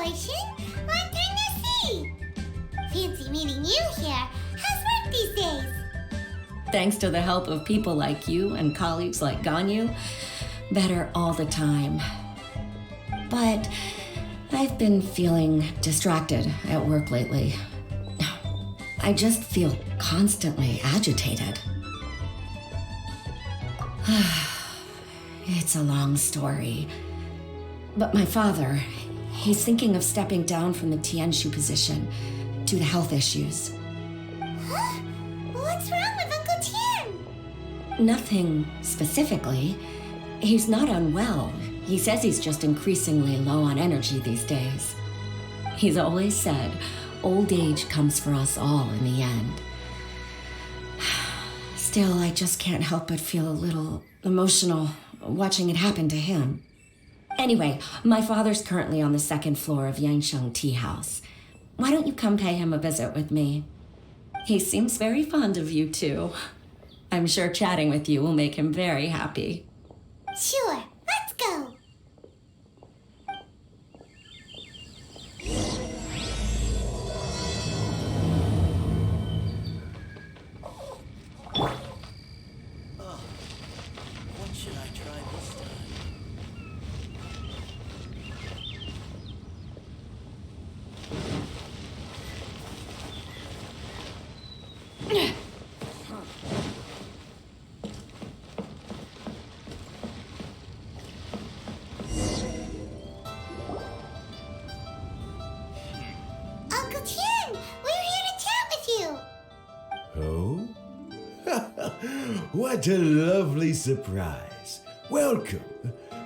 Huishin. Long time no see. Fancy meeting you here. How's work these days? Thanks to the help of people like you and colleagues like Ganyu, better all the time. But I've been feeling distracted at work lately. I just feel constantly agitated. It's a long story. But my father, he's thinking of stepping down from the Tianshu position due to health issues. Huh? What's wrong with Uncle Tian? Nothing specifically. He's not unwell. He says he's just increasingly low on energy these days. He's always said, old age comes for us all in the end. Still, I just can't help but feel a little emotional watching it happen to him. Anyway, my father's currently on the second floor of Yangsheng Tea House. Why don't you come pay him a visit with me? He seems very fond of you, too. I'm sure chatting with you will make him very happy. Sure, let's go. What should I try this time? Uncle Tian, we're here to chat with you. Oh? What a lovely surprise. Welcome.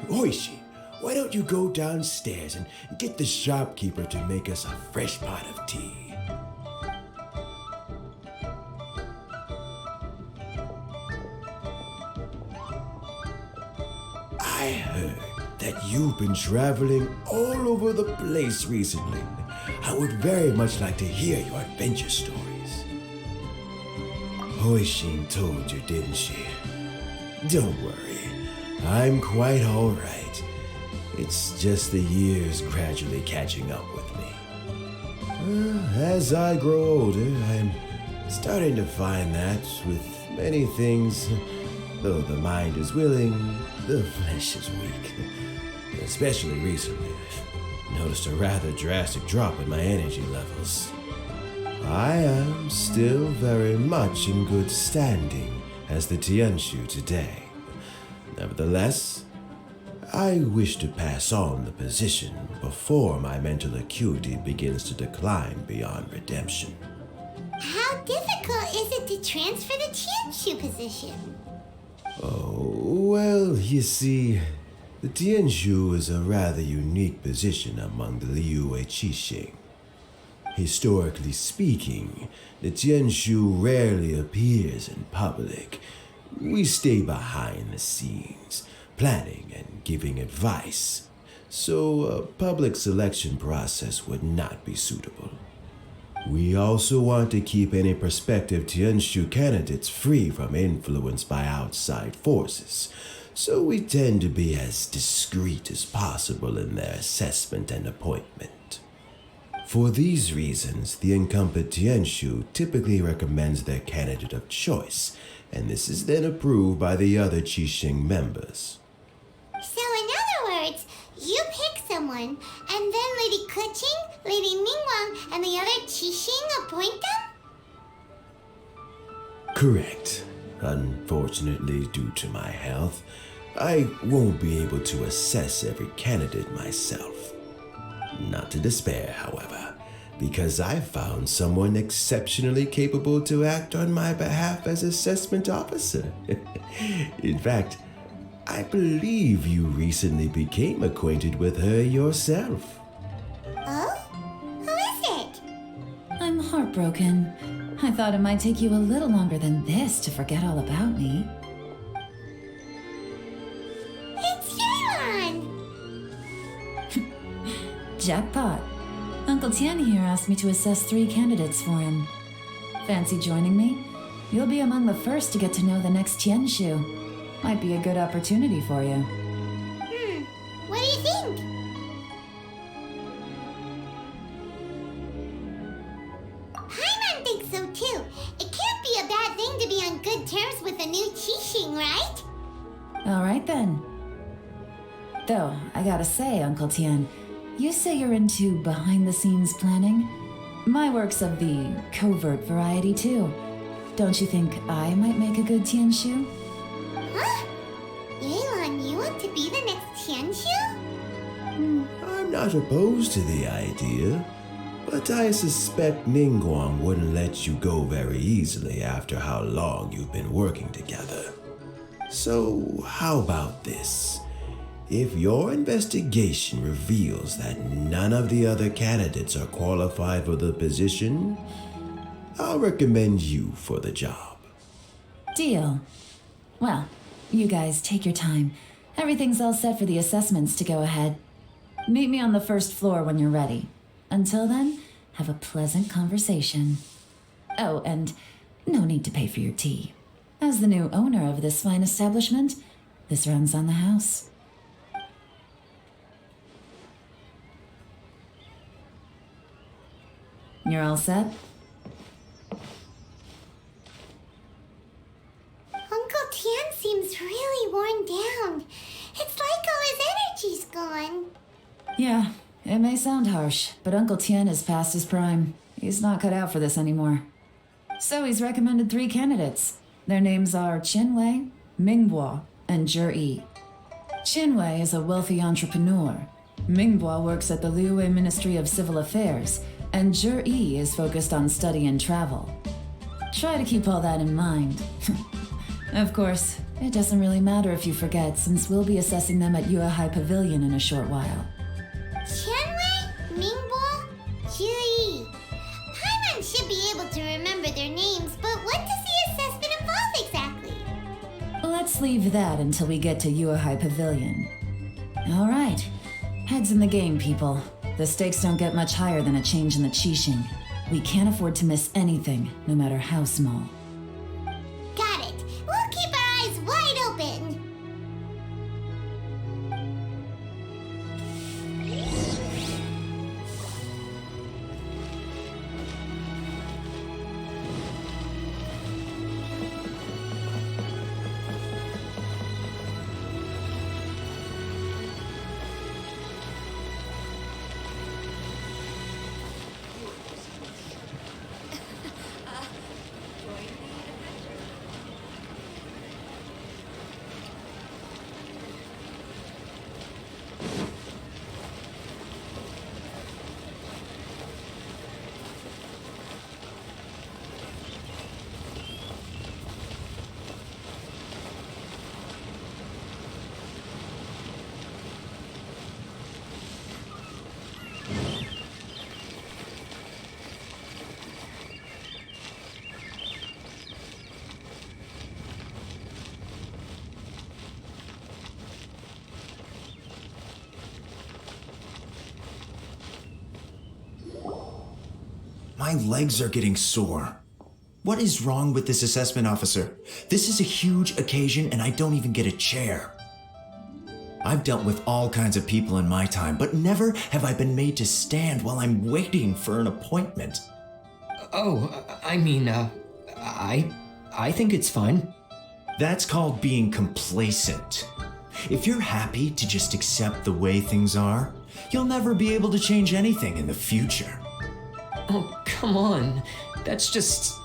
Hoishi, why don't you go downstairs and get the shopkeeper to make us a fresh pot of tea? I heard that you've been traveling all over the place recently. I would very much like to hear your adventure stories. Hoishin told you, didn't she? Don't worry, I'm quite all right. It's just the years gradually catching up with me. As I grow older, I'm starting to find that with many things, though the mind is willing, the flesh is weak. Especially recently, I've noticed a rather drastic drop in my energy levels. I am still very much in good standing as the Tianshu today. Nevertheless, I wish to pass on the position before my mental acuity begins to decline beyond redemption. How difficult is it to transfer the Tianshu position? Oh, well, you see, the Tianshu is a rather unique position among the Liyue Qixing. Historically speaking, the Tianshu rarely appears in public. We stay behind the scenes, planning and giving advice, so a public selection process would not be suitable. We also want to keep any prospective Tianshu candidates free from influence by outside forces, so we tend to be as discreet as possible in their assessment and appointment. For these reasons, the incumbent Tianshu typically recommends their candidate of choice, and this is then approved by the other Qixing members. So in other words, you pick someone, and then Lady Keqing, Lady Ningguang, and the other Qixing appoint them? Correct. Unfortunately, due to my health, I won't be able to assess every candidate myself. Not to despair, however, because I found someone exceptionally capable to act on my behalf as assessment officer. In fact, I believe you recently became acquainted with her yourself. Oh? Who is it? I'm heartbroken. I thought it might take you a little longer than this to forget all about me. It's Yelan! Jackpot. Uncle Tian here asked me to assess 3 candidates for him. Fancy joining me? You'll be among the first to get to know the next Tianshu. Might be a good opportunity for you. What do you think? terms with the new Qixing, right? All right then. Though, I gotta say, Uncle Tian, you say you're into behind-the-scenes planning? My work's of the covert variety, too. Don't you think I might make a good Tianshu? Huh? Yelan, you want to be the next Tianshu? I'm not opposed to the idea, but I suspect Ningguang wouldn't let you go very easily after how long you've been working together. So, how about this? If your investigation reveals that none of the other candidates are qualified for the position, I'll recommend you for the job. Deal. Well, you guys take your time. Everything's all set for the assessments to go ahead. Meet me on the first floor when you're ready. Until then, have a pleasant conversation. Oh, and no need to pay for your tea. As the new owner of this fine establishment, this runs on the house. You're all set? Uncle Tian seems really worn down. It's like all his energy's gone. Yeah, it may sound harsh, but Uncle Tian is past his prime. He's not cut out for this anymore. So he's recommended 3 candidates. Their names are Qinwei, Mingbo, and Zhi. Qinwei is a wealthy entrepreneur. Mingbo works at the Liyue Ministry of Civil Affairs, and Zhi is focused on study and travel. Try to keep all that in mind. Of course, it doesn't really matter if you forget, since we'll be assessing them at Yuehai Pavilion in a short while. Qianwei, Mingbo, Zhi. Paimon should be able to remember their names, but what does the assessment involve exactly? Let's leave that until we get to Yuehai Pavilion. All right, heads in the game, people. The stakes don't get much higher than a change in the Qixing. We can't afford to miss anything, no matter how small. Got it. We'll keep our eyes wide open. My legs are getting sore. What is wrong with this assessment officer? This is a huge occasion and I don't even get a chair. I've dealt with all kinds of people in my time, but never have I been made to stand while I'm waiting for an appointment. I think it's fine. That's called being complacent. If you're happy to just accept the way things are, you'll never be able to change anything in the future. Oh, come on. That's just...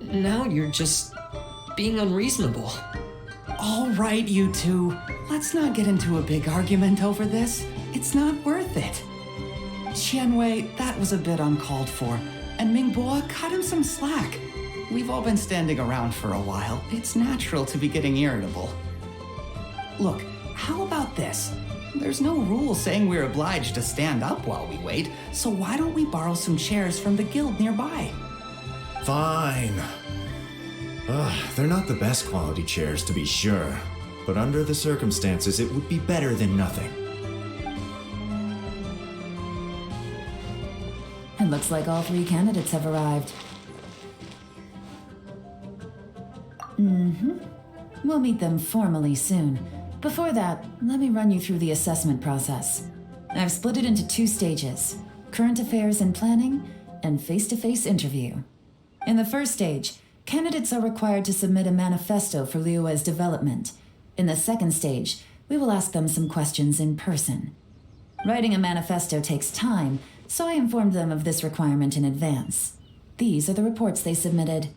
Now you're just being unreasonable. All right, you two. Let's not get into a big argument over this. It's not worth it. Qianwei, that was a bit uncalled for. And Mingbo, cut him some slack. We've all been standing around for a while. It's natural to be getting irritable. Look, how about this? There's no rule saying we're obliged to stand up while we wait, so why don't we borrow some chairs from the guild nearby? Fine. They're not the best quality chairs, to be sure. But under the circumstances, it would be better than nothing. It looks like all 3 candidates have arrived. We'll meet them formally soon. Before that, let me run you through the assessment process. I've split it into 2 stages: current affairs and planning, and face-to-face interview. In the first stage, candidates are required to submit a manifesto for Liyue's development. In the second stage, we will ask them some questions in person. Writing a manifesto takes time, so I informed them of this requirement in advance. These are the reports they submitted.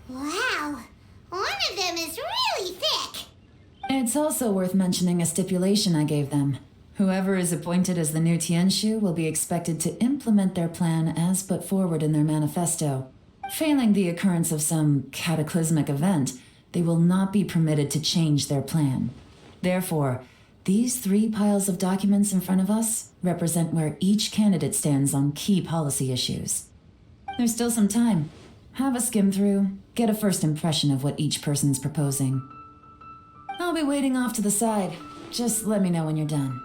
Wow, one of them is really thick. It's also worth mentioning a stipulation I gave them. Whoever is appointed as the new Tianshu will be expected to implement their plan as put forward in their manifesto. Failing the occurrence of some cataclysmic event, they will not be permitted to change their plan. Therefore, these 3 piles of documents in front of us represent where each candidate stands on key policy issues. There's still some time. Have a skim through, get a first impression of what each person's proposing. I'll be waiting off to the side. Just let me know when you're done.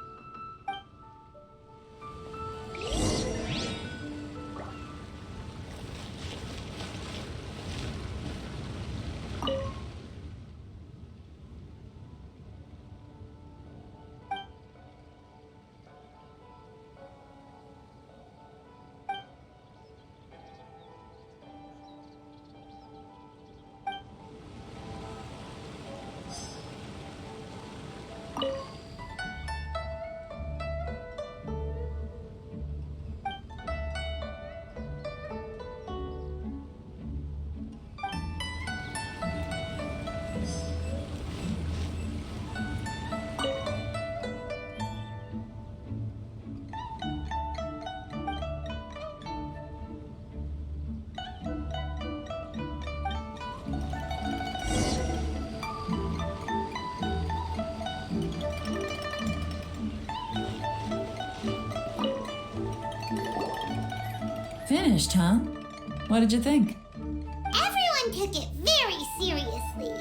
Finished, huh? What did you think? Everyone took it very seriously.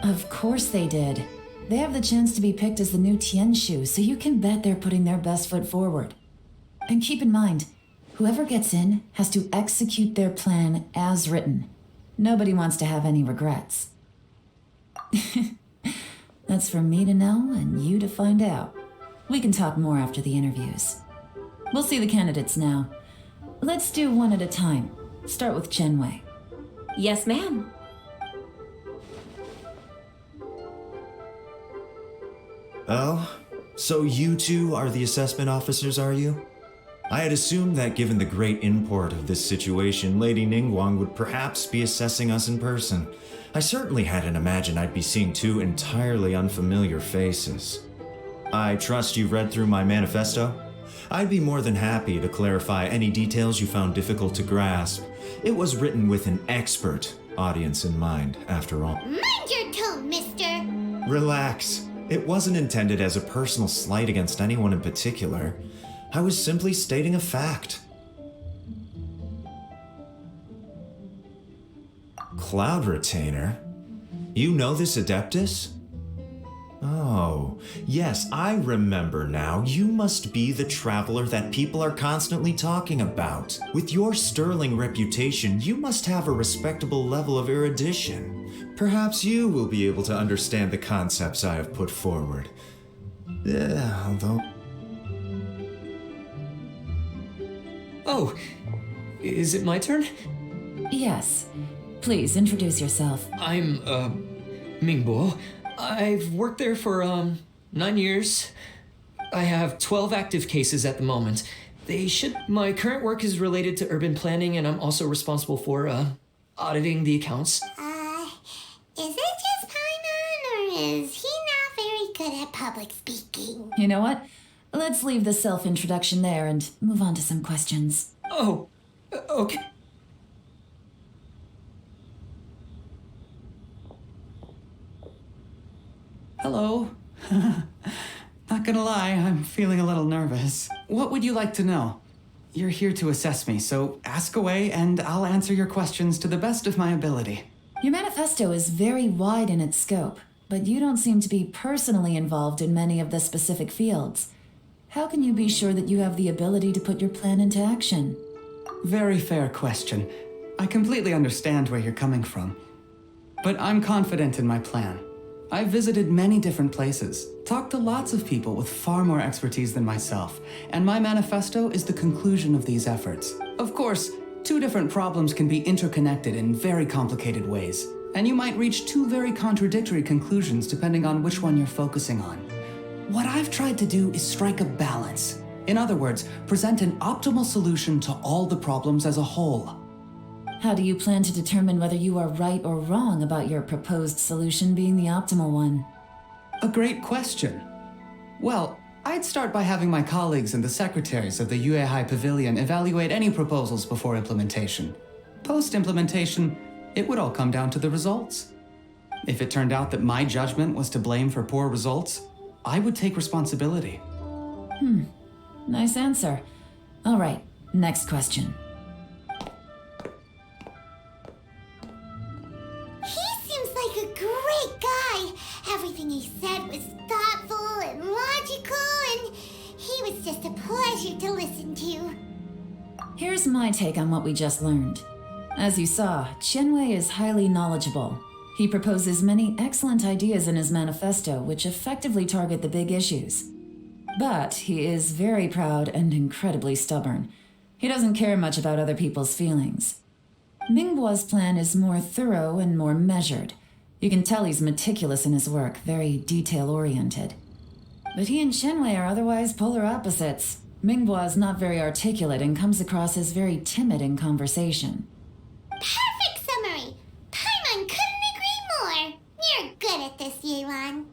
Of course they did. They have the chance to be picked as the new Tianshu, so you can bet they're putting their best foot forward. And keep in mind, whoever gets in has to execute their plan as written. Nobody wants to have any regrets. That's for me to know and you to find out. We can talk more after the interviews. We'll see the candidates now. Let's do one at a time. Start with Chenwei. Yes, ma'am. Oh, so you 2 are the assessment officers, are you? I had assumed that given the great import of this situation, Lady Ningguang would perhaps be assessing us in person. I certainly hadn't imagined I'd be seeing 2 entirely unfamiliar faces. I trust you've read through my manifesto? I'd be more than happy to clarify any details you found difficult to grasp. It was written with an expert audience in mind, after all. Mind your tone, mister. Relax. It wasn't intended as a personal slight against anyone in particular. I was simply stating a fact. Cloud Retainer? You know this Adeptus? Oh, yes, I remember now. You must be the traveler that people are constantly talking about. With your sterling reputation, you must have a respectable level of erudition. Perhaps you will be able to understand the concepts I have put forward. Although... Oh, is it my turn? Yes. Please introduce yourself. I'm, Mingbo. I've worked there for, 9 years. I have 12 active cases at the moment. My current work is related to urban planning, and I'm also responsible for, auditing the accounts. Is it just Paimon, or is he not very good at public speaking? You know what? Let's leave the self-introduction there and move on to some questions. Oh, okay. Hello. Not gonna lie, I'm feeling a little nervous. What would you like to know? You're here to assess me, so ask away and I'll answer your questions to the best of my ability. Your manifesto is very wide in its scope, but you don't seem to be personally involved in many of the specific fields. How can you be sure that you have the ability to put your plan into action? Very fair question. I completely understand where you're coming from. But I'm confident in my plan. I've visited many different places, talked to lots of people with far more expertise than myself, and my manifesto is the conclusion of these efforts. Of course, Two different problems can be interconnected in very complicated ways, and you might reach two very contradictory conclusions depending on which one you're focusing on. What I've tried to do is strike a balance. In other words, present an optimal solution to all the problems as a whole. How do you plan to determine whether you are right or wrong about your proposed solution being the optimal one? A great question. Well, I'd start by having my colleagues and the secretaries of the Yuehai Pavilion evaluate any proposals before implementation. Post-implementation, it would all come down to the results. If it turned out that my judgment was to blame for poor results, I would take responsibility. Nice answer. All right, next question. He seems like a great guy. Everything he said was thoughtful and logical, and he was just a pleasure to listen to. Here's my take on what we just learned. As you saw, Qianwei is highly knowledgeable. He proposes many excellent ideas in his manifesto which effectively target the big issues. But he is very proud and incredibly stubborn. He doesn't care much about other people's feelings. Mingbo's plan is more thorough and more measured. You can tell he's meticulous in his work, very detail-oriented. But he and Qianwei are otherwise polar opposites. Mingbo is not very articulate and comes across as very timid in conversation. Perfect summary. Paimon couldn't agree more. You're good at this, Yelan.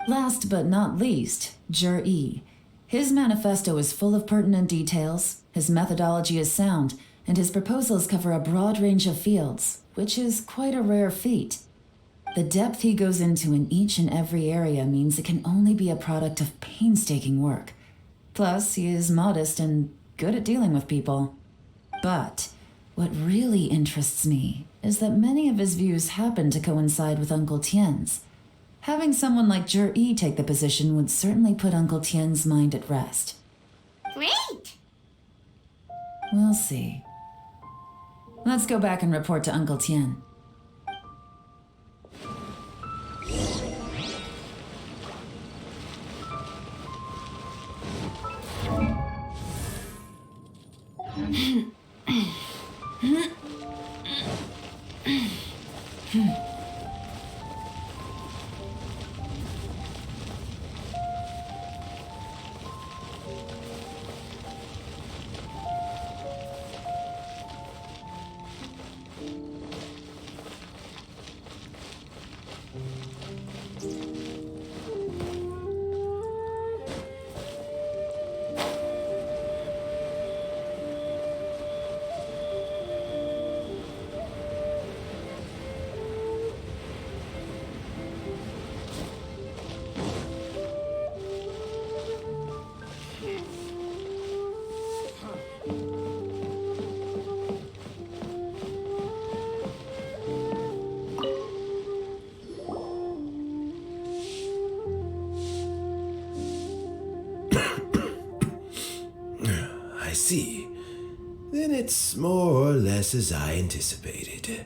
Last but not least, Zhi. His manifesto is full of pertinent details, his methodology is sound, and his proposals cover a broad range of fields, which is quite a rare feat. The depth he goes into in each and every area means it can only be a product of painstaking work. Plus, he is modest and good at dealing with people. But what really interests me is that many of his views happen to coincide with Uncle Tien's. Having someone like Zhi take the position would certainly put Uncle Tien's mind at rest. Great. We'll see. Let's go back and report to Uncle Tien. I see. Then it's more or less as I anticipated.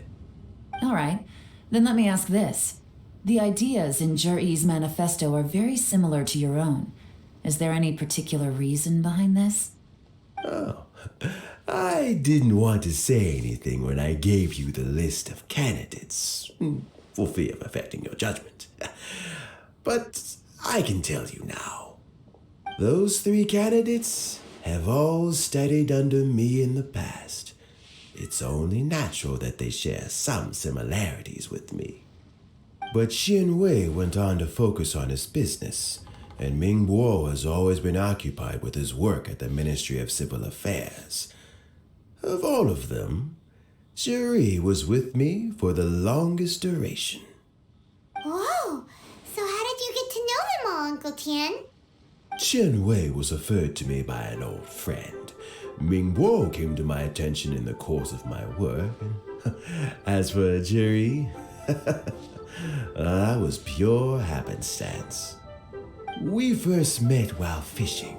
All right, then let me ask this. The ideas in Zhi's manifesto are very similar to your own. Is there any particular reason behind this? Oh, I didn't want to say anything when I gave you the list of candidates, for fear of affecting your judgment. But I can tell you now. Those 3 candidates have all studied under me in the past. It's only natural that they share some similarities with me. But Qianwei went on to focus on his business, and Mingbo has always been occupied with his work at the Ministry of Civil Affairs. Of all of them, Zhi was with me for the longest duration. Whoa. So how did you get to know them all, Uncle Tien? Qianwei was referred to me by an old friend. Mingbo came to my attention in the course of my work. As for Zhi, that was pure happenstance. We first met while fishing.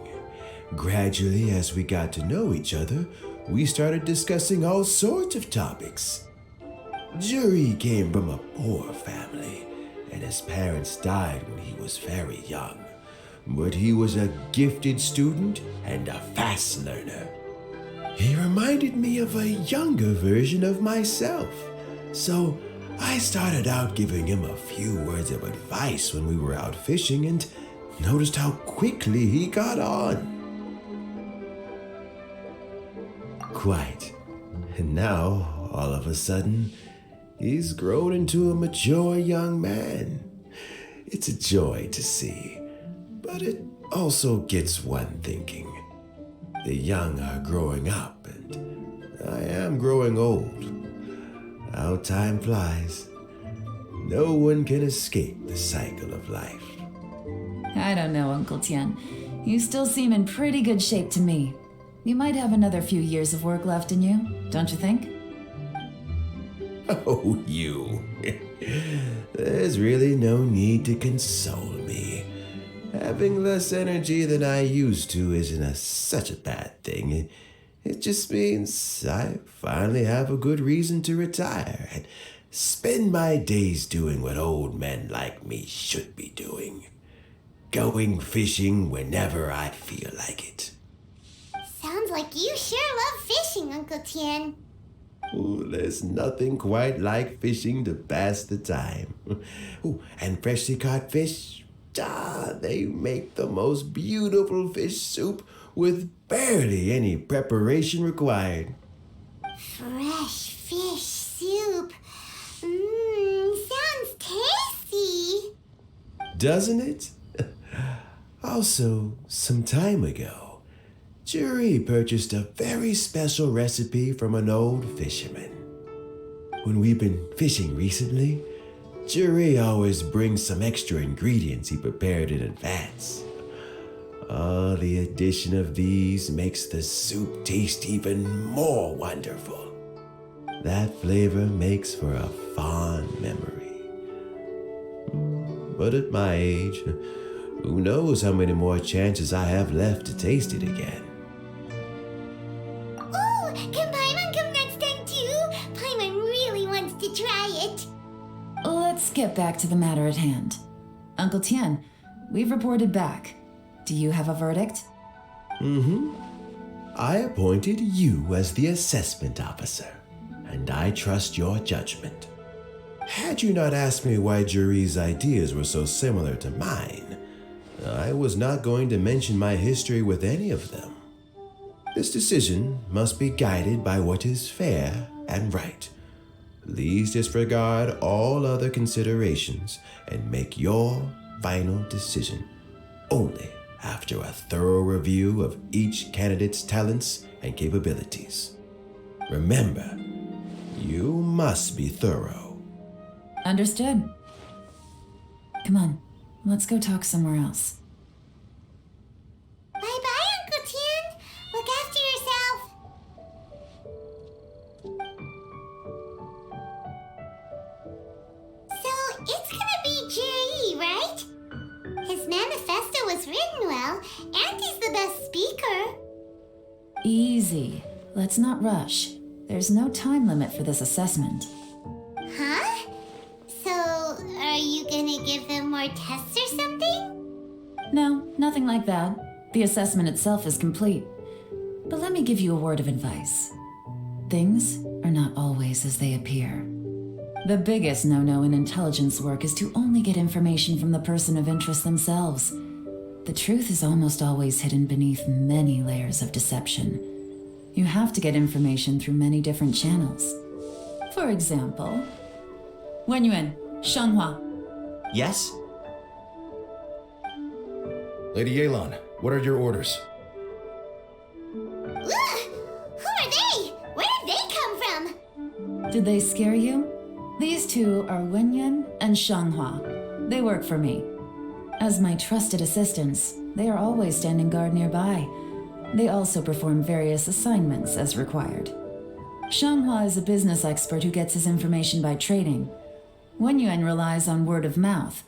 Gradually, as we got to know each other, we started discussing all sorts of topics. Zhi came from a poor family, and his parents died when he was very young. But he was a gifted student and a fast learner. He reminded me of a younger version of myself. So I started out giving him a few words of advice when we were out fishing and noticed how quickly he got on. Quite. And now, all of a sudden, he's grown into a mature young man. It's a joy to see, but it also gets one thinking. The young are growing up, and I am growing old. How time flies. No one can escape the cycle of life. I don't know, Uncle Tian. You still seem in pretty good shape to me. You might have another few years of work left in you, don't you think? Oh, you. There's really no need to console me. Having less energy than I used to isn't such a bad thing. It just means I finally have a good reason to retire and spend my days doing what old men like me should be doing. Going fishing whenever I feel like it. Sounds like you sure love fishing, Uncle Tian. Ooh, there's nothing quite like fishing to pass the time. Ooh, and freshly caught fish, they make the most beautiful fish soup with barely any preparation required. Fresh fish soup. Sounds tasty. Doesn't it? Also, some time ago, Jury purchased a very special recipe from an old fisherman. When we've been fishing recently, Jury always brings some extra ingredients he prepared in advance. The addition of these makes the soup taste even more wonderful. That flavor makes for a fond memory. But at my age, who knows how many more chances I have left to taste it again. Oh, can Paimon come next time too? Paimon really wants to try it. Let's get back to the matter at hand. Uncle Tian, we've reported back. Do you have a verdict? I appointed you as the assessment officer, and I trust your judgment. Had you not asked me why Jury's ideas were so similar to mine, I was not going to mention my history with any of them. This decision must be guided by what is fair and right. Please disregard all other considerations and make your final decision only after a thorough review of each candidate's talents and capabilities. Remember, you must be thorough. Understood. Come on, let's go talk somewhere else. Bye-bye, Uncle Tian. Look after yourself. So, it's gonna be Jay, right? His manifesto was written well, and he's the best speaker. Easy. Let's not rush. There's no time limit for this assessment. Huh? So, are you gonna give them more tests or something? No, nothing like that. The assessment itself is complete. But let me give you a word of advice. Things are not always as they appear. The biggest no-no in intelligence work is to only get information from the person of interest themselves. The truth is almost always hidden beneath many layers of deception. You have to get information through many different channels. For example, Wenyuan, Shanghua. Yes? Lady Yelan, what are your orders? Ugh! Who are they? Where did they come from? Did they scare you? These two are Wenyuan and Shanghua. They work for me. As my trusted assistants, they are always standing guard nearby. They also perform various assignments as required. Shanghua is a business expert who gets his information by trading. Wenyuan relies on word of mouth.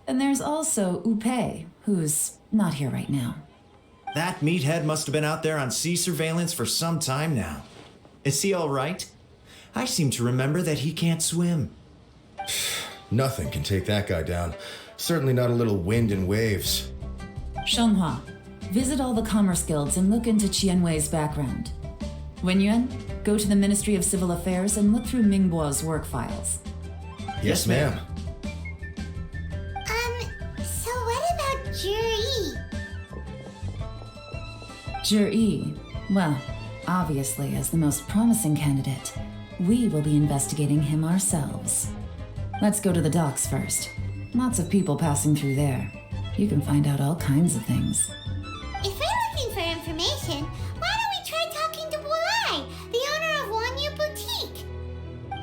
And there's also Upei, who's not here right now. That meathead must have been out there on sea surveillance for some time now. Is he all right? I seem to remember that he can't swim. Nothing can take that guy down. Certainly not a little wind and waves. Shanghua, visit all the commerce guilds and look into Qianwei's background. Wenyuan, go to the Ministry of Civil Affairs and look through Mingbo's work files. Yes, ma'am. So what about Juri? Juri, well, obviously, as the most promising candidate, we will be investigating him ourselves. Let's go to the docks first. Lots of people passing through there. You can find out all kinds of things. If we're looking for information, why don't we try talking to Bulai, the owner of Wanyu Boutique?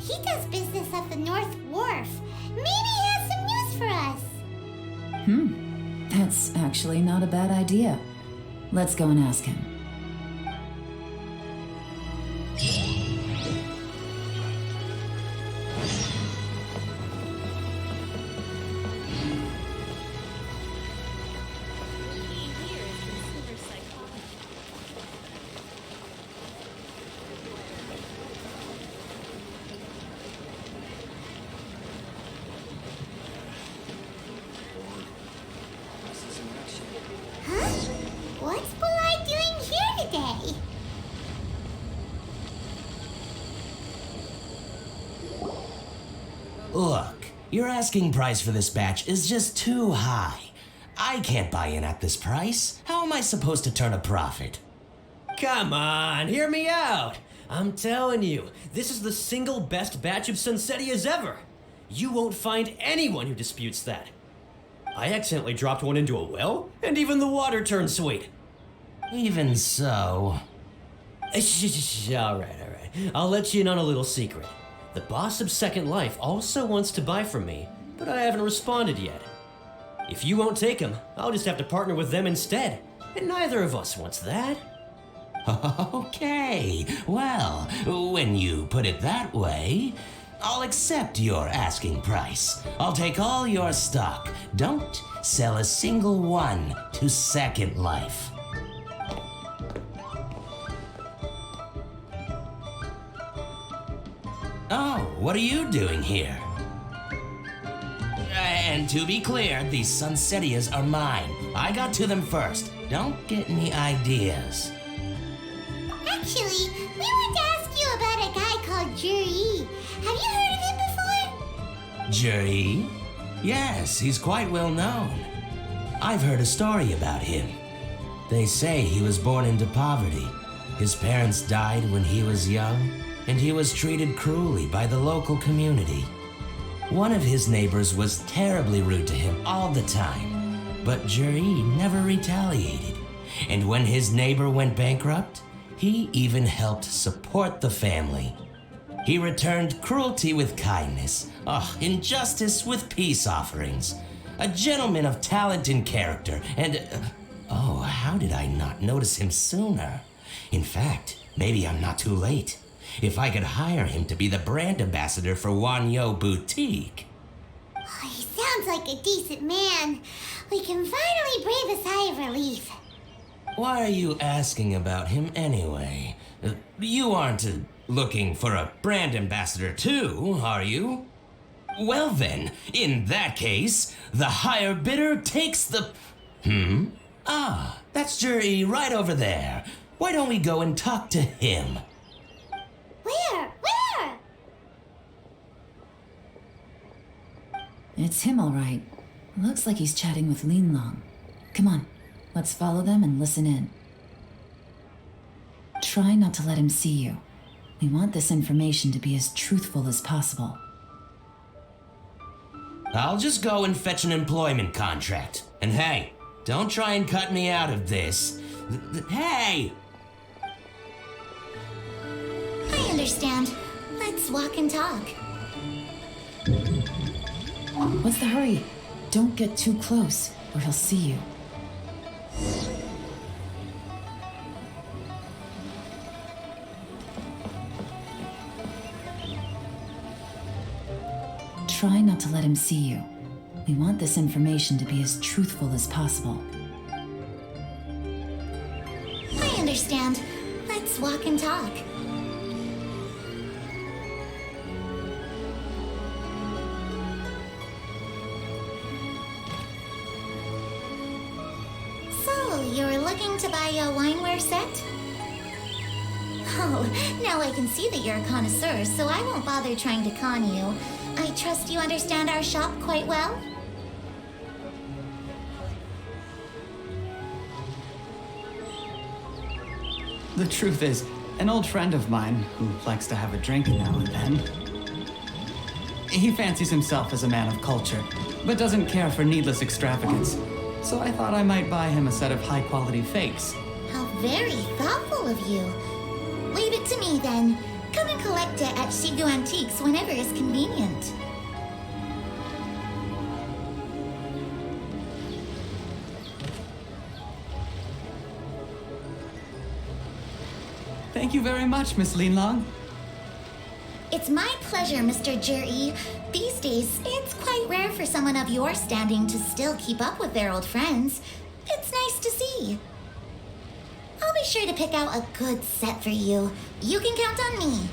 He does business at the North Wharf. Maybe he has some news for us. That's actually not a bad idea. Let's go and ask him. Huh? What's Bulai doing here today? Look, your asking price for this batch is just too high. I can't buy in at this price. How am I supposed to turn a profit? Come on, hear me out. I'm telling you, this is the single best batch of Sunsetias ever. You won't find anyone who disputes that. I accidentally dropped one into a well, and even the water turned sweet. Even so... All right. I'll let you in on a little secret. The boss of Second Life also wants to buy from me, but I haven't responded yet. If you won't take him, I'll just have to partner with them instead, and neither of us wants that. Okay, well, when you put it that way, I'll accept your asking price. I'll take all your stock. Don't sell a single one to Second Life. Oh, what are you doing here? And to be clear, these Sunsetias are mine. I got to them first. Don't get any ideas. Actually, we want to ask you about a guy called Juri. Have you heard of him before? Juri? Yes, he's quite well known. I've heard a story about him. They say he was born into poverty. His parents died when he was young, and he was treated cruelly by the local community. One of his neighbors was terribly rude to him all the time, but Juri never retaliated. And when his neighbor went bankrupt, he even helped support the family. He returned cruelty with kindness, injustice with peace offerings. A gentleman of talent and character, and how did I not notice him sooner? In fact, maybe I'm not too late. If I could hire him to be the brand ambassador for Wanyo Boutique. Oh, he sounds like a decent man. We can finally breathe a sigh of relief. Why are you asking about him anyway? You aren't looking for a brand ambassador too, are you? Well then, in that case, the higher bidder takes the... that's Juri right over there. Why don't we go and talk to him? Where? It's him, all right. Looks like he's chatting with Linlong. Come on, let's follow them and listen in. Try not to let him see you. We want this information to be as truthful as possible. I'll just go and fetch an employment contract. And hey, don't try and cut me out of this. Hey! I understand. Let's walk and talk. What's the hurry? Don't get too close, or he'll see you. Try not to let him see you. We want this information to be as truthful as possible. I understand. Let's walk and talk. So, you're looking to buy a wineware set? Oh, now I can see that you're a connoisseur, so I won't bother trying to con you. I trust you understand our shop quite well? The truth is, an old friend of mine who likes to have a drink now and then. He fancies himself as a man of culture, but doesn't care for needless extravagance. So I thought I might buy him a set of high-quality fakes. How very thoughtful of you. Leave it to me then. Come and collect it at Shigu Antiques whenever is convenient. Thank you very much, Miss Linlong. It's my pleasure, Mr. Juri. These days, it's quite rare for someone of your standing to still keep up with their old friends. It's nice to see. I'll be sure to pick out a good set for you. You can count on me.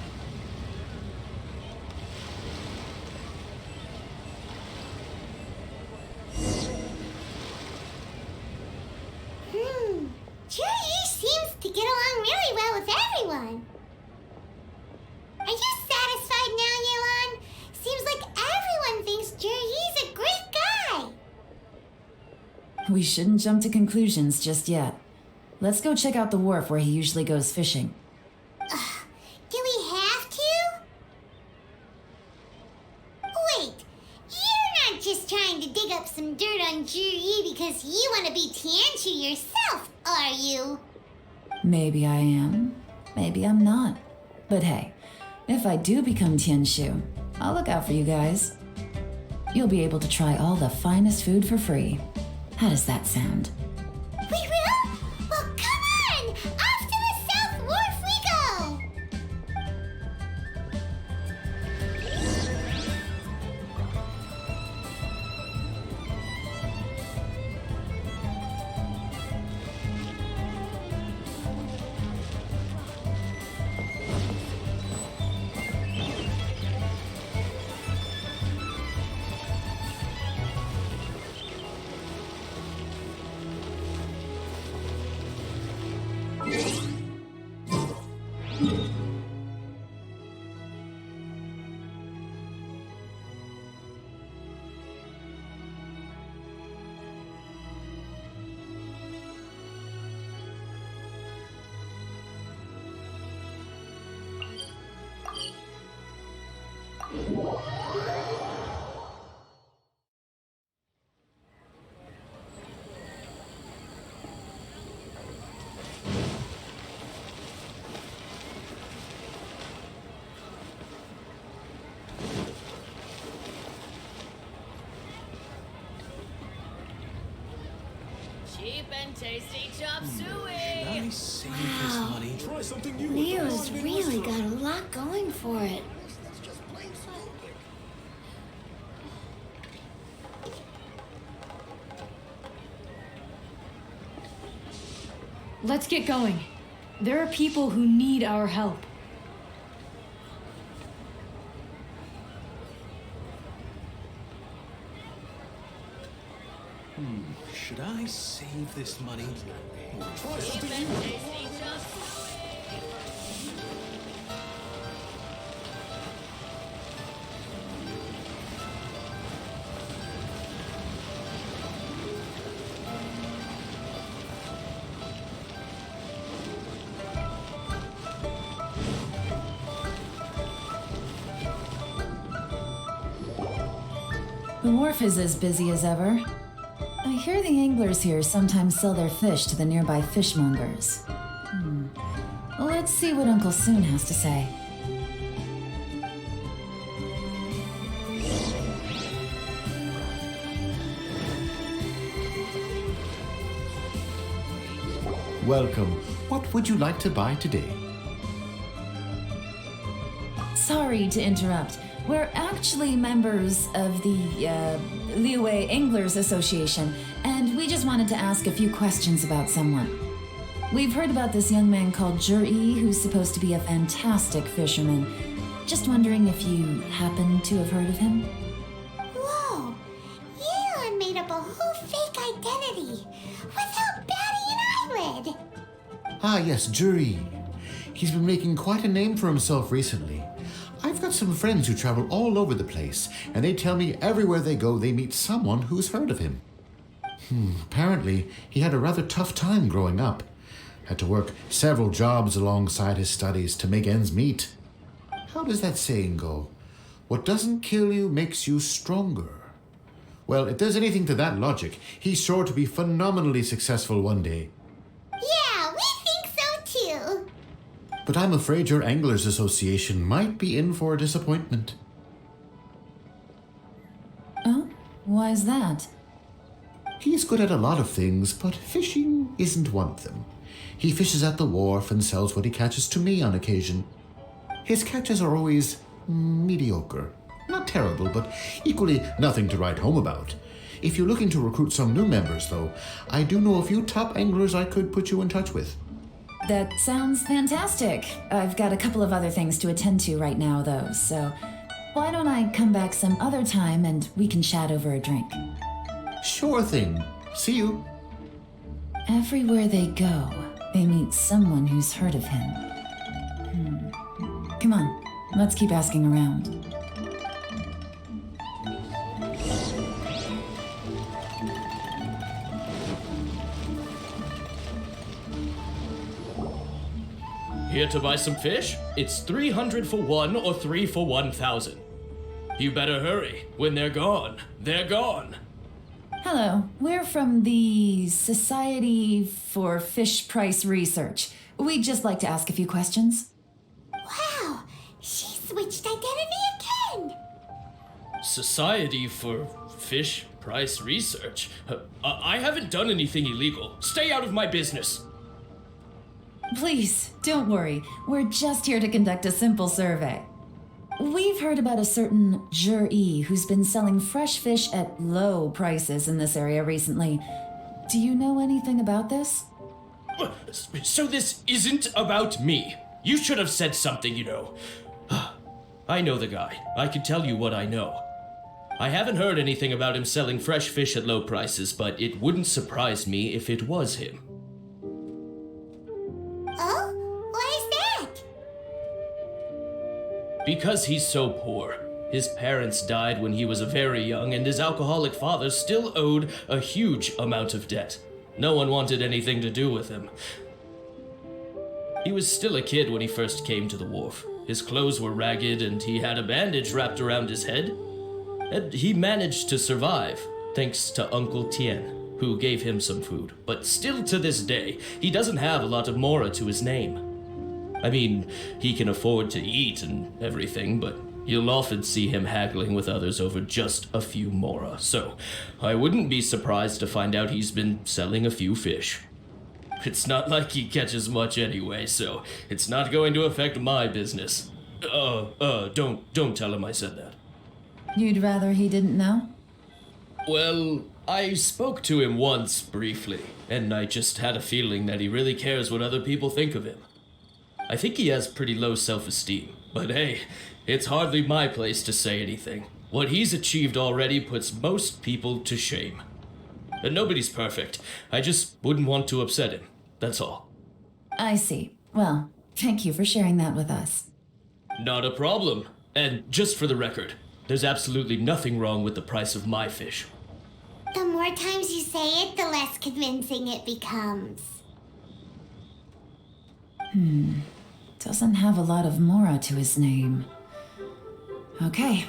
Juri seems to get along really well with everyone. Are you satisfied now, Yelan? Seems like everyone thinks Juri's a great guy. We shouldn't jump to conclusions just yet. Let's go check out the wharf where he usually goes fishing. Do we have to? Wait, you're not just trying to dig up some dirt on Juri because you want to be Tianchu yourself, are you? Maybe I am, maybe I'm not. But hey, if I do become Tianshu, I'll look out for you guys. You'll be able to try all the finest food for free. How does that sound? We will? Well, come on! Off to the South Wharf we go! Cheap and tasty chop suey! Wow, Leo's really got a lot going for it. Let's get going. There are people who need our help. Should I save this money? Cheap and tasty chop suey! The wharf is as busy as ever. I hear the anglers here sometimes sell their fish to the nearby fishmongers. Well, let's see what Uncle Soon has to say. Welcome. What would you like to buy today? Sorry to interrupt. We're actually members of the Liyue Anglers Association, and we just wanted to ask a few questions about someone. We've heard about this young man called Juri, who's supposed to be a fantastic fisherman. Just wondering if you happen to have heard of him? Whoa! Yelan made up a whole fake identity without batting an eyelid. Ah, yes, Juri. He's been making quite a name for himself recently. I've got some friends who travel all over the place, and they tell me everywhere they go they meet someone who's heard of him. Apparently, he had a rather tough time growing up. Had to work several jobs alongside his studies to make ends meet. How does that saying go? What doesn't kill you makes you stronger. Well, if there's anything to that logic, he's sure to be phenomenally successful one day. Yeah, we think so too. But I'm afraid your Anglers Association might be in for a disappointment. Oh? Why is that? He's good at a lot of things, but fishing isn't one of them. He fishes at the wharf and sells what he catches to me on occasion. His catches are always mediocre. Not terrible, but equally nothing to write home about. If you're looking to recruit some new members, though, I do know a few top anglers I could put you in touch with. That sounds fantastic. I've got a couple of other things to attend to right now, though, so why don't I come back some other time and we can chat over a drink? Sure thing. See you. Everywhere they go, they meet someone who's heard of him. Come on, let's keep asking around. Here to buy some fish? It's 300 for one or 3 for 1,000. You better hurry. When they're gone, they're gone. Hello, we're from the Society for Fish Price Research. We'd just like to ask a few questions. Wow, she switched identity again. Society for Fish Price Research? I haven't done anything illegal. Stay out of my business. Please, don't worry. We're just here to conduct a simple survey. We've heard about a certain Jur-E who's been selling fresh fish at low prices in this area recently. Do you know anything about this? So this isn't about me. You should have said something, you know. I know the guy. I can tell you what I know. I haven't heard anything about him selling fresh fish at low prices, but it wouldn't surprise me if it was him. Oh? Why is that? Because he's so poor. His parents died when he was very young, and his alcoholic father still owed a huge amount of debt. No one wanted anything to do with him. He was still a kid when he first came to the wharf. His clothes were ragged, and he had a bandage wrapped around his head. And he managed to survive, thanks to Uncle Tien, who gave him some food. But still to this day, he doesn't have a lot of mora to his name. I mean, he can afford to eat and everything, but you'll often see him haggling with others over just a few mora. So I wouldn't be surprised to find out he's been selling a few fish. It's not like he catches much anyway, so it's not going to affect my business. Don't tell him I said that. You'd rather he didn't know? Well, I spoke to him once briefly, and I just had a feeling that he really cares what other people think of him. I think he has pretty low self-esteem, but hey, it's hardly my place to say anything. What he's achieved already puts most people to shame. And nobody's perfect. I just wouldn't want to upset him, that's all. I see. Well, thank you for sharing that with us. Not a problem. And just for the record, there's absolutely nothing wrong with the price of my fish. The more times you say it, the less convincing it becomes. Doesn't have a lot of mora to his name. Okay,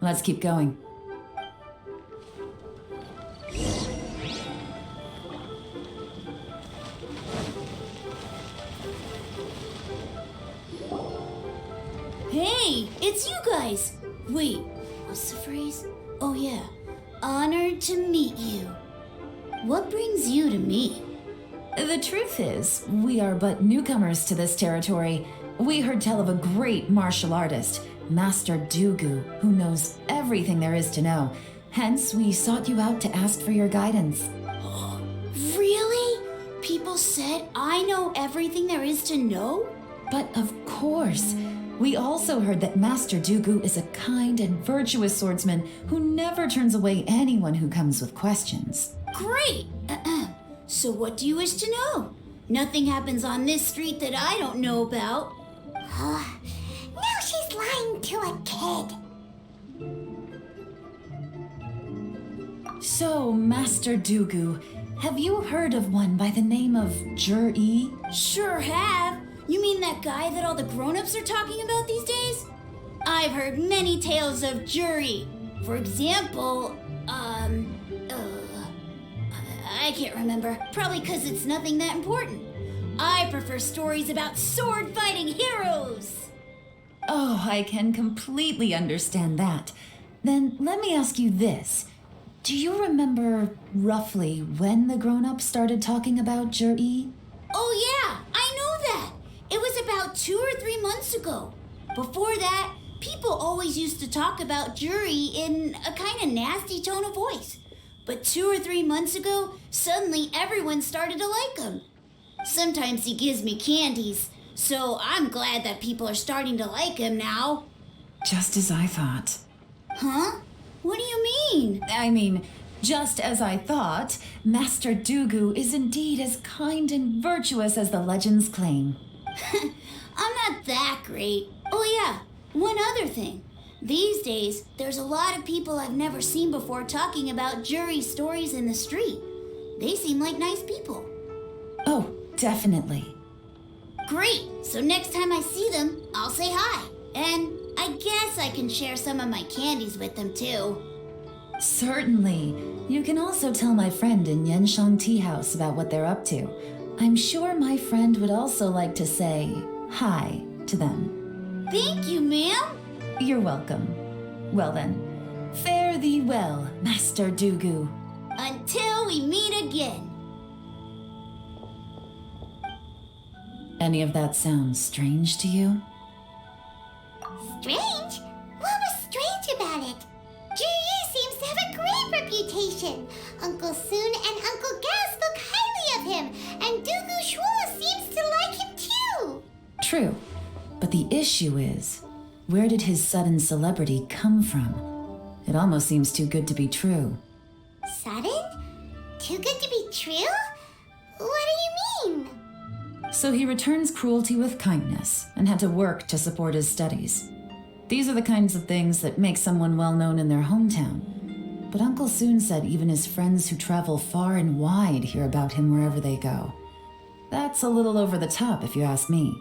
let's keep going. Hey, it's you guys! Wait, what's the phrase? Oh yeah, honored to meet you. What brings you to me? The truth is, we are but newcomers to this territory. We heard tell of a great martial artist, Master Dugu, who knows everything there is to know. Hence, we sought you out to ask for your guidance. Really? People said I know everything there is to know? But of course, we also heard that Master Dugu is a kind and virtuous swordsman who never turns away anyone who comes with questions. Great! So what do you wish to know? Nothing happens on this street that I don't know about. Now she's lying to a kid. So, Master Dugu, have you heard of one by the name of Jur-E? Sure have. You mean that guy that all the grown-ups are talking about these days? I've heard many tales of Juri. For example, I can't remember. Probably because it's nothing that important. I prefer stories about sword-fighting heroes. Oh, I can completely understand that. Then let me ask you this. Do you remember roughly when the grown-ups started talking about Jur-E? Oh yeah, I know that. It was about 2 or 3 months ago. Before that, people always used to talk about Juri in a kind of nasty tone of voice. But 2 or 3 months ago, suddenly everyone started to like him. Sometimes he gives me candies, so I'm glad that people are starting to like him now. Just as I thought. Huh? What do you mean? I mean, just as I thought, Master Dugu is indeed as kind and virtuous as the legends claim. I'm not that great. Oh yeah, one other thing. These days, there's a lot of people I've never seen before talking about Juri stories in the street. They seem like nice people. Oh, definitely. Great! So next time I see them, I'll say hi. And I guess I can share some of my candies with them too. Certainly. You can also tell my friend in Yenshang Tea House about what they're up to. I'm sure my friend would also like to say hi to them. Thank you, ma'am. You're welcome. Well then, fare thee well, Master Dugu. Until we meet again. Any of that sound strange to you? Strange? What was strange about it? Juri seems to have a great reputation. Uncle Soon and Uncle Gas look highly of him, and Dugu Shuo seems to like him too. True, but the issue is, where did his sudden celebrity come from? It almost seems too good to be true. Sudden? Too good to be true? What do you mean? So he returns cruelty with kindness and had to work to support his studies. These are the kinds of things that make someone well known in their hometown. But Uncle Soon said even his friends who travel far and wide hear about him wherever they go. That's a little over the top, if you ask me.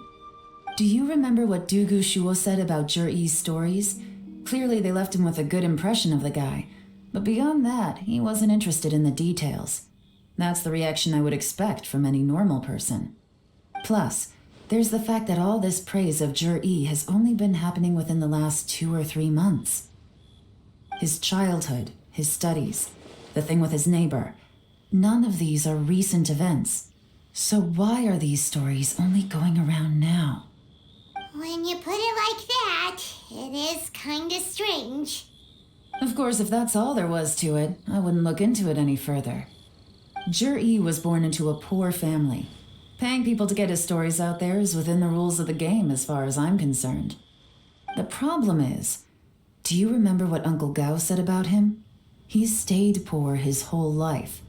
Do you remember what Dugu Shuo said about Jur-E's stories? Clearly they left him with a good impression of the guy. But beyond that, he wasn't interested in the details. That's the reaction I would expect from any normal person. Plus, there's the fact that all this praise of Jur-E has only been happening within the last 2 or 3 months. His childhood, his studies, the thing with his neighbor, none of these are recent events. So why are these stories only going around now? When you put it like that, it is kinda strange. Of course, if that's all there was to it, I wouldn't look into it any further. Jur-E was born into a poor family. Paying people to get his stories out there is within the rules of the game as far as I'm concerned. The problem is, do you remember what Uncle Gao said about him? He's stayed poor his whole life.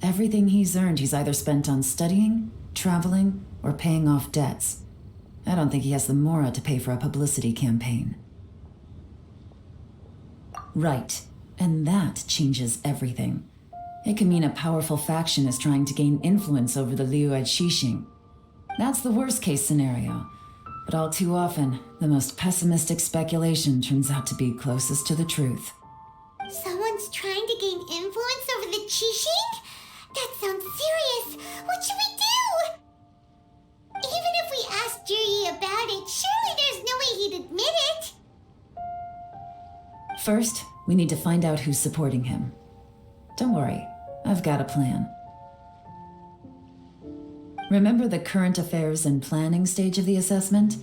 Everything he's earned he's either spent on studying, traveling, or paying off debts. I don't think he has the mora to pay for a publicity campaign. Right, and that changes everything. It can mean a powerful faction is trying to gain influence over the Liu Xixing. That's the worst case scenario, but all too often, the most pessimistic speculation turns out to be closest to the truth. Someone's trying to gain influence over the Qixing? That sounds serious. What should we do? Even if we asked Juri about it, surely there's no way he'd admit it. First, we need to find out who's supporting him. Don't worry, I've got a plan. Remember the current affairs and planning stage of the assessment?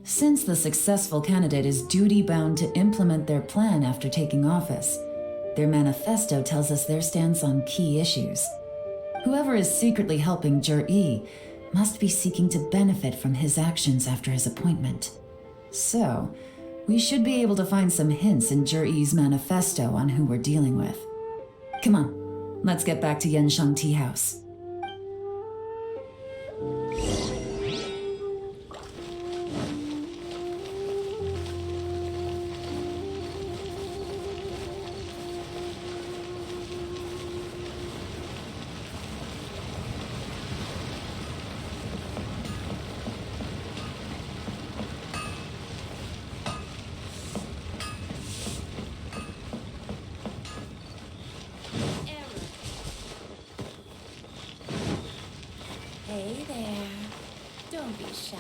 Since the successful candidate is duty-bound to implement their plan after taking office, their manifesto tells us their stance on key issues. Whoever is secretly helping Jur-E must be seeking to benefit from his actions after his appointment. So, we should be able to find some hints in Jur-E's manifesto on who we're dealing with. Come on, let's get back to Yenshang Tea House. Hey there. Don't be shy.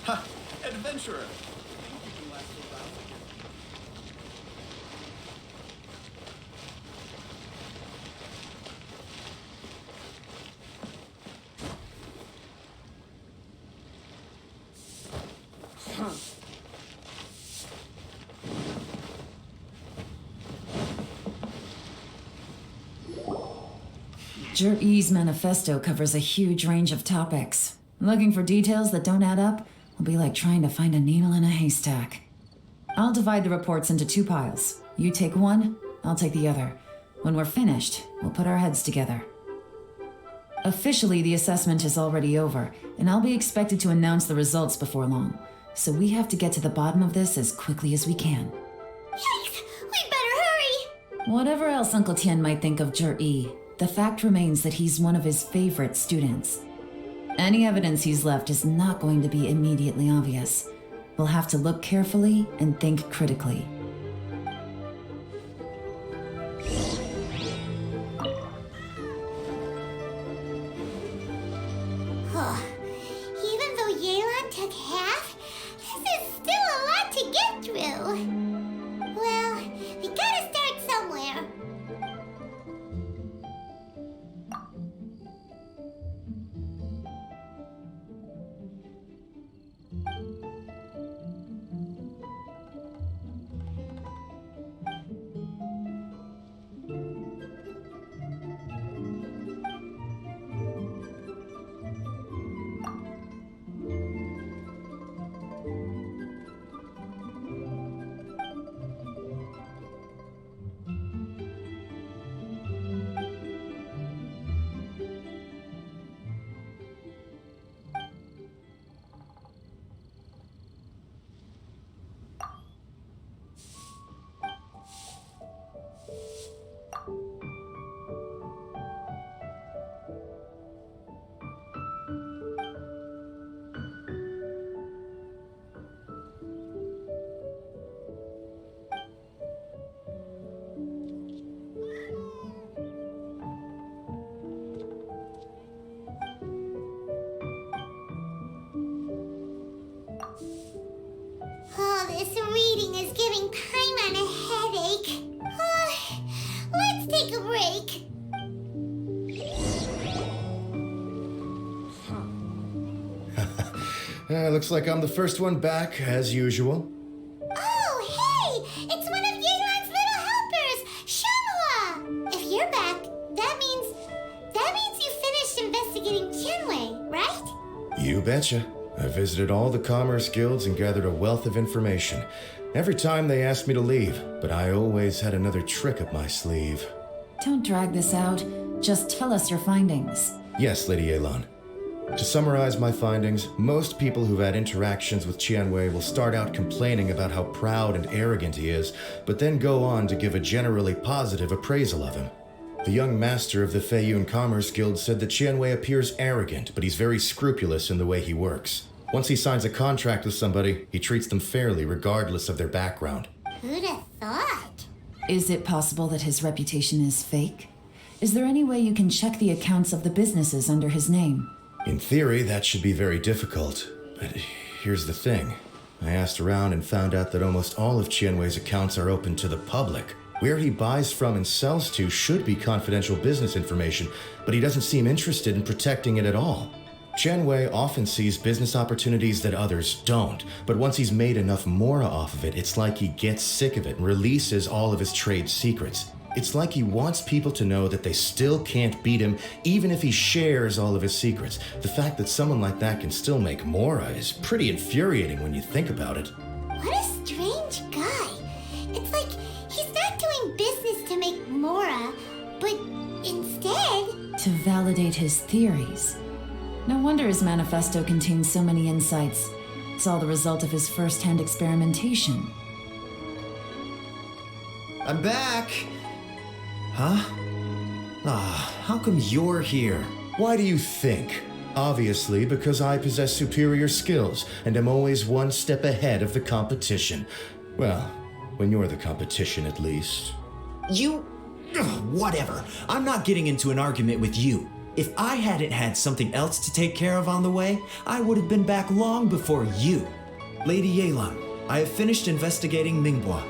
Ha! Adventurer! Jur-E's manifesto covers a huge range of topics. Looking for details that don't add up will be like trying to find a needle in a haystack. I'll divide the reports into 2 piles. You take one, I'll take the other. When we're finished, we'll put our heads together. Officially, the assessment is already over, and I'll be expected to announce the results before long. So we have to get to the bottom of this as quickly as we can. Yikes! We better hurry! Whatever else Uncle Tien might think of Jur-E, the fact remains that he's one of his favorite students. Any evidence he's left is not going to be immediately obvious. We'll have to look carefully and think critically. Even though Yelan took half, this is still a lot to get through. Well, we gotta start somewhere. Oh, this reading is giving Paimon a headache. Let's take a break. Looks like I'm the first one back, as usual. Oh, hey! It's one of Yelan's little helpers, Shanghua! If you're back, that means you finished investigating Tianwei, right? You betcha. I visited all the commerce guilds and gathered a wealth of information. Every time they asked me to leave, but I always had another trick up my sleeve. Don't drag this out. Just tell us your findings. Yes, Lady Yelan. To summarize my findings, most people who've had interactions with Tianwei will start out complaining about how proud and arrogant he is, but then go on to give a generally positive appraisal of him. The young master of the Feiyun Commerce Guild said that Tianwei appears arrogant, but he's very scrupulous in the way he works. Once he signs a contract with somebody, he treats them fairly regardless of their background. Who'd have thought? Is it possible that his reputation is fake? Is there any way you can check the accounts of the businesses under his name? In theory, that should be very difficult. But here's the thing. I asked around and found out that almost all of Tianwei's accounts are open to the public. Where he buys from and sells to should be confidential business information, but he doesn't seem interested in protecting it at all. Tianwei often sees business opportunities that others don't, but once he's made enough mora off of it, it's like he gets sick of it and releases all of his trade secrets. It's like he wants people to know that they still can't beat him, even if he shares all of his secrets. The fact that someone like that can still make mora is pretty infuriating when you think about it. What a strange guy. It's like he's not doing business to make mora, but instead... to validate his theories. No wonder his manifesto contains so many insights. It's all the result of his first-hand experimentation. I'm back! Huh? How come you're here? Why do you think? Obviously, because I possess superior skills and am always one step ahead of the competition. Well, when you're the competition, at least. You... Ugh, whatever. I'm not getting into an argument with you. If I hadn't had something else to take care of on the way, I would have been back long before you. Lady Yelan, I have finished investigating Mingbois.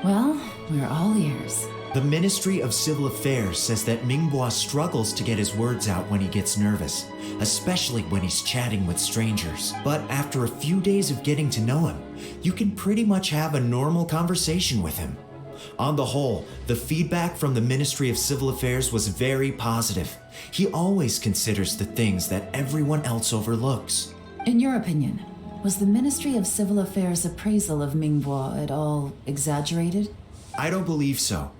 Well, we're all ears. The Ministry of Civil Affairs says that Mingbois struggles to get his words out when he gets nervous, especially when he's chatting with strangers. But after a few days of getting to know him, you can pretty much have a normal conversation with him. On the whole, the feedback from the Ministry of Civil Affairs was very positive. He always considers the things that everyone else overlooks. In your opinion, was the Ministry of Civil Affairs' appraisal of Mingbois at all exaggerated? I don't believe so.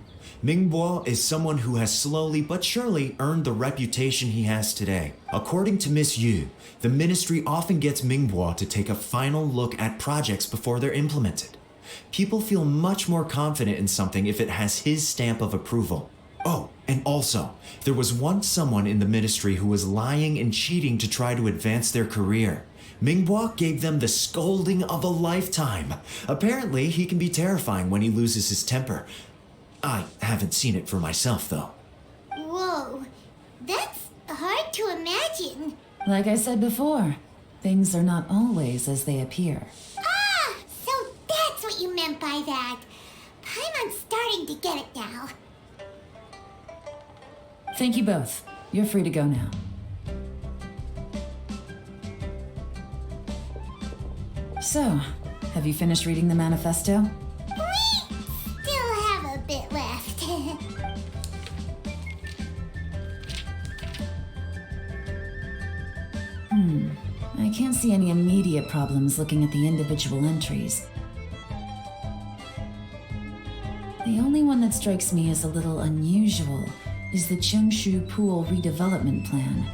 Mingbois is someone who has slowly but surely earned the reputation he has today. According to Miss Yu, the ministry often gets Mingbois to take a final look at projects before they're implemented. People feel much more confident in something if it has his stamp of approval. Oh, and also, there was once someone in the ministry who was lying and cheating to try to advance their career. Mingbois gave them the scolding of a lifetime. Apparently, he can be terrifying when he loses his temper. I haven't seen it for myself, though. Whoa, that's hard to imagine. Like I said before, things are not always as they appear. Ah, so that's what you meant by that. Paimon's starting to get it now. Thank you both. You're free to go now. So, have you finished reading the manifesto? We still have a bit left. I can't see any immediate problems looking at the individual entries. The only one that strikes me as a little unusual is the Cheongshu Pool redevelopment plan.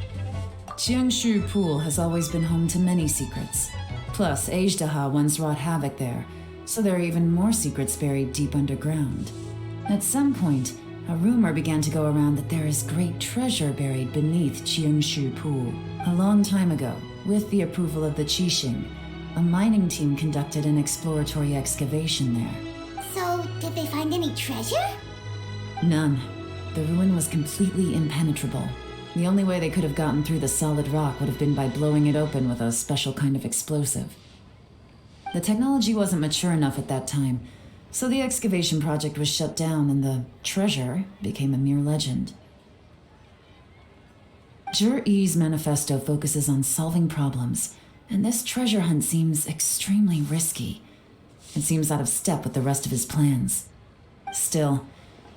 Cheongshu Pool has always been home to many secrets. Plus, Ajdaha once wrought havoc there, so there are even more secrets buried deep underground. At some point, a rumor began to go around that there is great treasure buried beneath Cheongshu Pool. A long time ago, with the approval of the Qixing, a mining team conducted an exploratory excavation there. So, did they find any treasure? None. The ruin was completely impenetrable. The only way they could have gotten through the solid rock would have been by blowing it open with a special kind of explosive. The technology wasn't mature enough at that time, so the excavation project was shut down and the treasure became a mere legend. Jur-E's manifesto focuses on solving problems, and this treasure hunt seems extremely risky. It seems out of step with the rest of his plans. Still,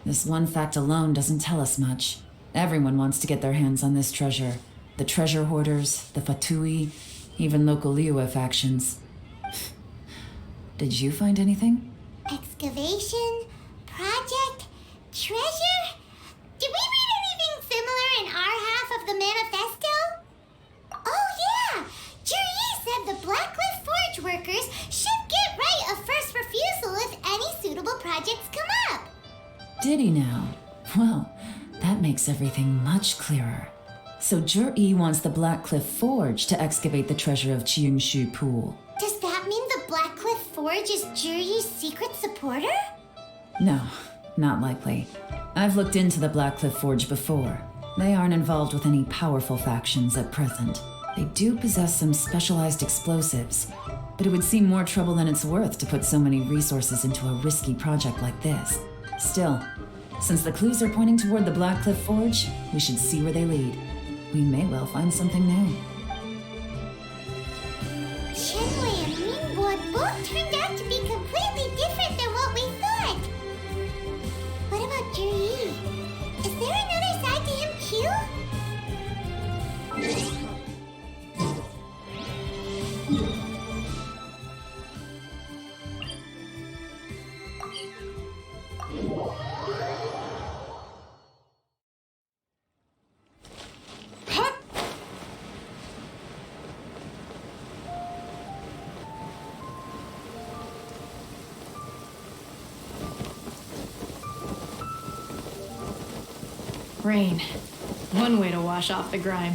this one fact alone doesn't tell us much. Everyone wants to get their hands on this treasure. The treasure hoarders, the Fatui, even local Liyue factions. Did you find anything? Excavation? Project? Treasure? Did we read anything similar in our half of the manifesto? Oh yeah! Juri said the Blackcliff Forge workers should get right of first refusal if any suitable projects come up. Did he now? Well, that makes everything much clearer. So Jur-E wants the Blackcliff Forge to excavate the treasure of Cheongshu Pool. Does that mean the Blackcliff Forge is Juri's secret supporter? No, not likely. I've looked into the Blackcliff Forge before. They aren't involved with any powerful factions at present. They do possess some specialized explosives, but it would seem more trouble than it's worth to put so many resources into a risky project like this. Still, since the clues are pointing toward the Blackcliff Forge, we should see where they lead. We may well find something new. Shenwei and Mingboa both turned out to be completely different than what we thought. What about Juri? Is there another side to him too? Rain. One way to wash off the grime.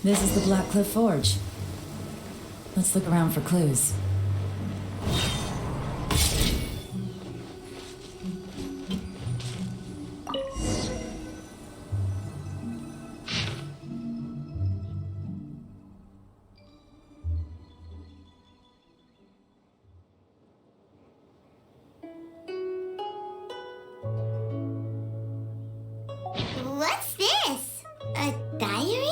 This is the Blackcliff Forge. Let's look around for clues. What's this? A diary?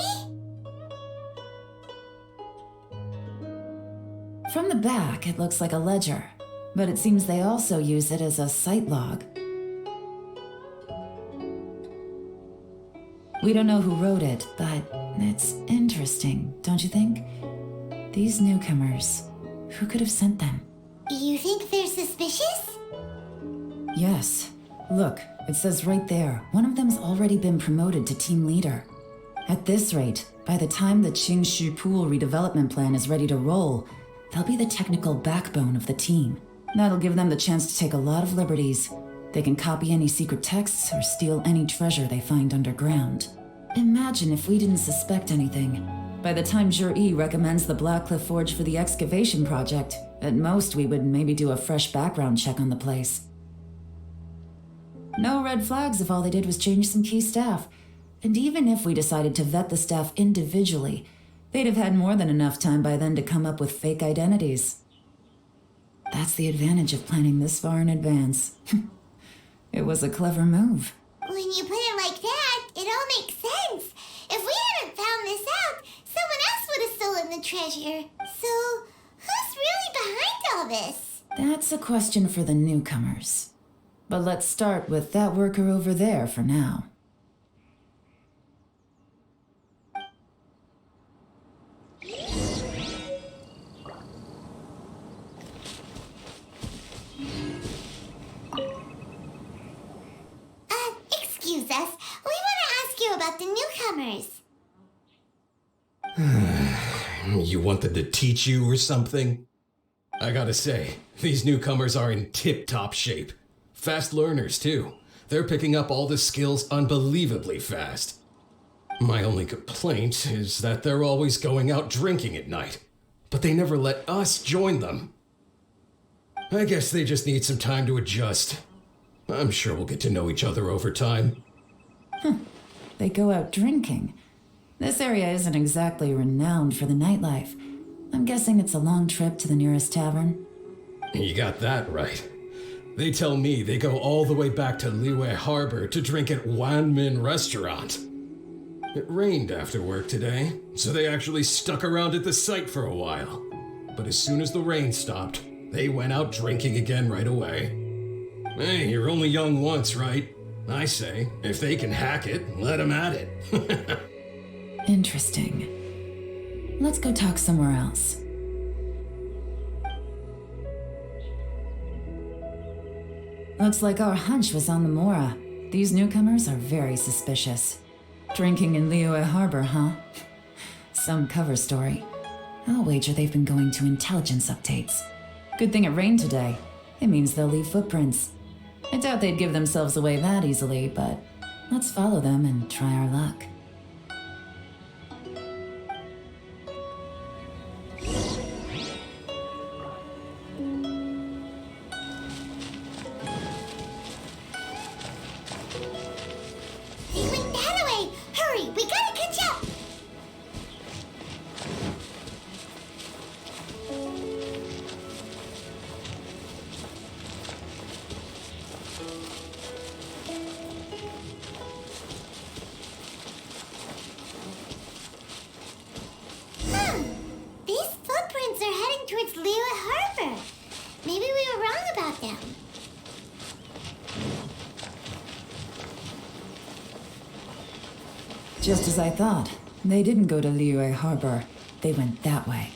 From the back, it looks like a ledger, but it seems they also use it as a site log. We don't know who wrote it, but it's interesting, don't you think? These newcomers, who could have sent them? You think they're suspicious? Yes. Look, it says right there, one of them's already been promoted to team leader. At this rate, by the time the Qingshu Pool redevelopment plan is ready to roll, they'll be the technical backbone of the team. That'll give them the chance to take a lot of liberties. They can copy any secret texts or steal any treasure they find underground. Imagine if we didn't suspect anything. By the time Jur-E recommends the Blackcliff Forge for the excavation project, at most we would maybe do a fresh background check on the place. No red flags if all they did was change some key staff. And even if we decided to vet the staff individually, they'd have had more than enough time by then to come up with fake identities. That's the advantage of planning this far in advance. It was a clever move. When you put it like that, it all makes sense. If we hadn't found this out, someone else would have stolen the treasure. So, who's really behind all this? That's a question for the newcomers. But let's start with that worker over there for now. Excuse us. We want to ask you about the newcomers. You want them to teach you or something? I gotta say, these newcomers are in tip-top shape. Fast learners, too. They're picking up all the skills unbelievably fast. My only complaint is that they're always going out drinking at night, but they never let us join them. I guess they just need some time to adjust. I'm sure we'll get to know each other over time. They go out drinking. This area isn't exactly renowned for the nightlife. I'm guessing it's a long trip to the nearest tavern. You got that right. They tell me they go all the way back to Liyue Harbor to drink at Wanmin Restaurant. It rained after work today, so they actually stuck around at the site for a while. But as soon as the rain stopped, they went out drinking again right away. Hey, you're only young once, right? I say, if they can hack it, let them at it. Interesting. Let's go talk somewhere else. Looks like our hunch was on the Mora. These newcomers are very suspicious. Drinking in Liyue Harbor, huh? Some cover story. I'll wager they've been going to intelligence updates. Good thing it rained today. It means they'll leave footprints. I doubt they'd give themselves away that easily, but let's follow them and try our luck. They went that way! Hurry, we gotta catch up! These footprints are heading towards Liyue Harbor. Maybe we were wrong about them. Just as I thought. They didn't go to Liyue Harbor. They went that way.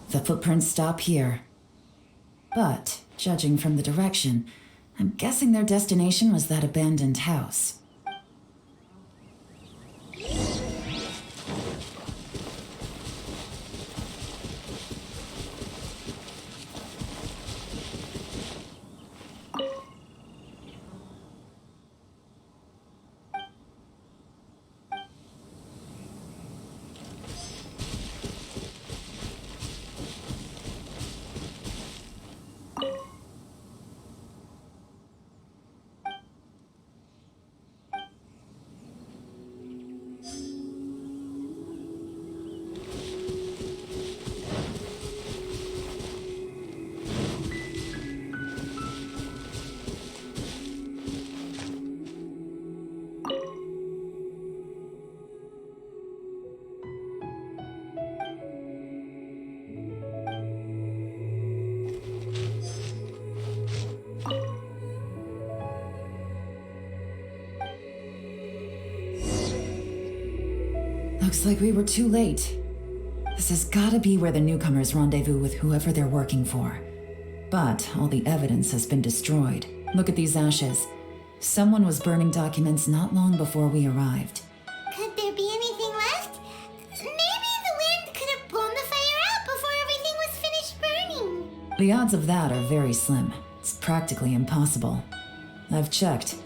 The footprints stop here. But, judging from the direction, I'm guessing their destination was that abandoned house. Looks like we were too late. This has gotta be where the newcomers rendezvous with whoever they're working for. But all the evidence has been destroyed. Look at these ashes. Someone was burning documents not long before we arrived. Could there be anything left? Maybe the wind could have blown the fire out before everything was finished burning. The odds of that are very slim. It's practically impossible. I've checked.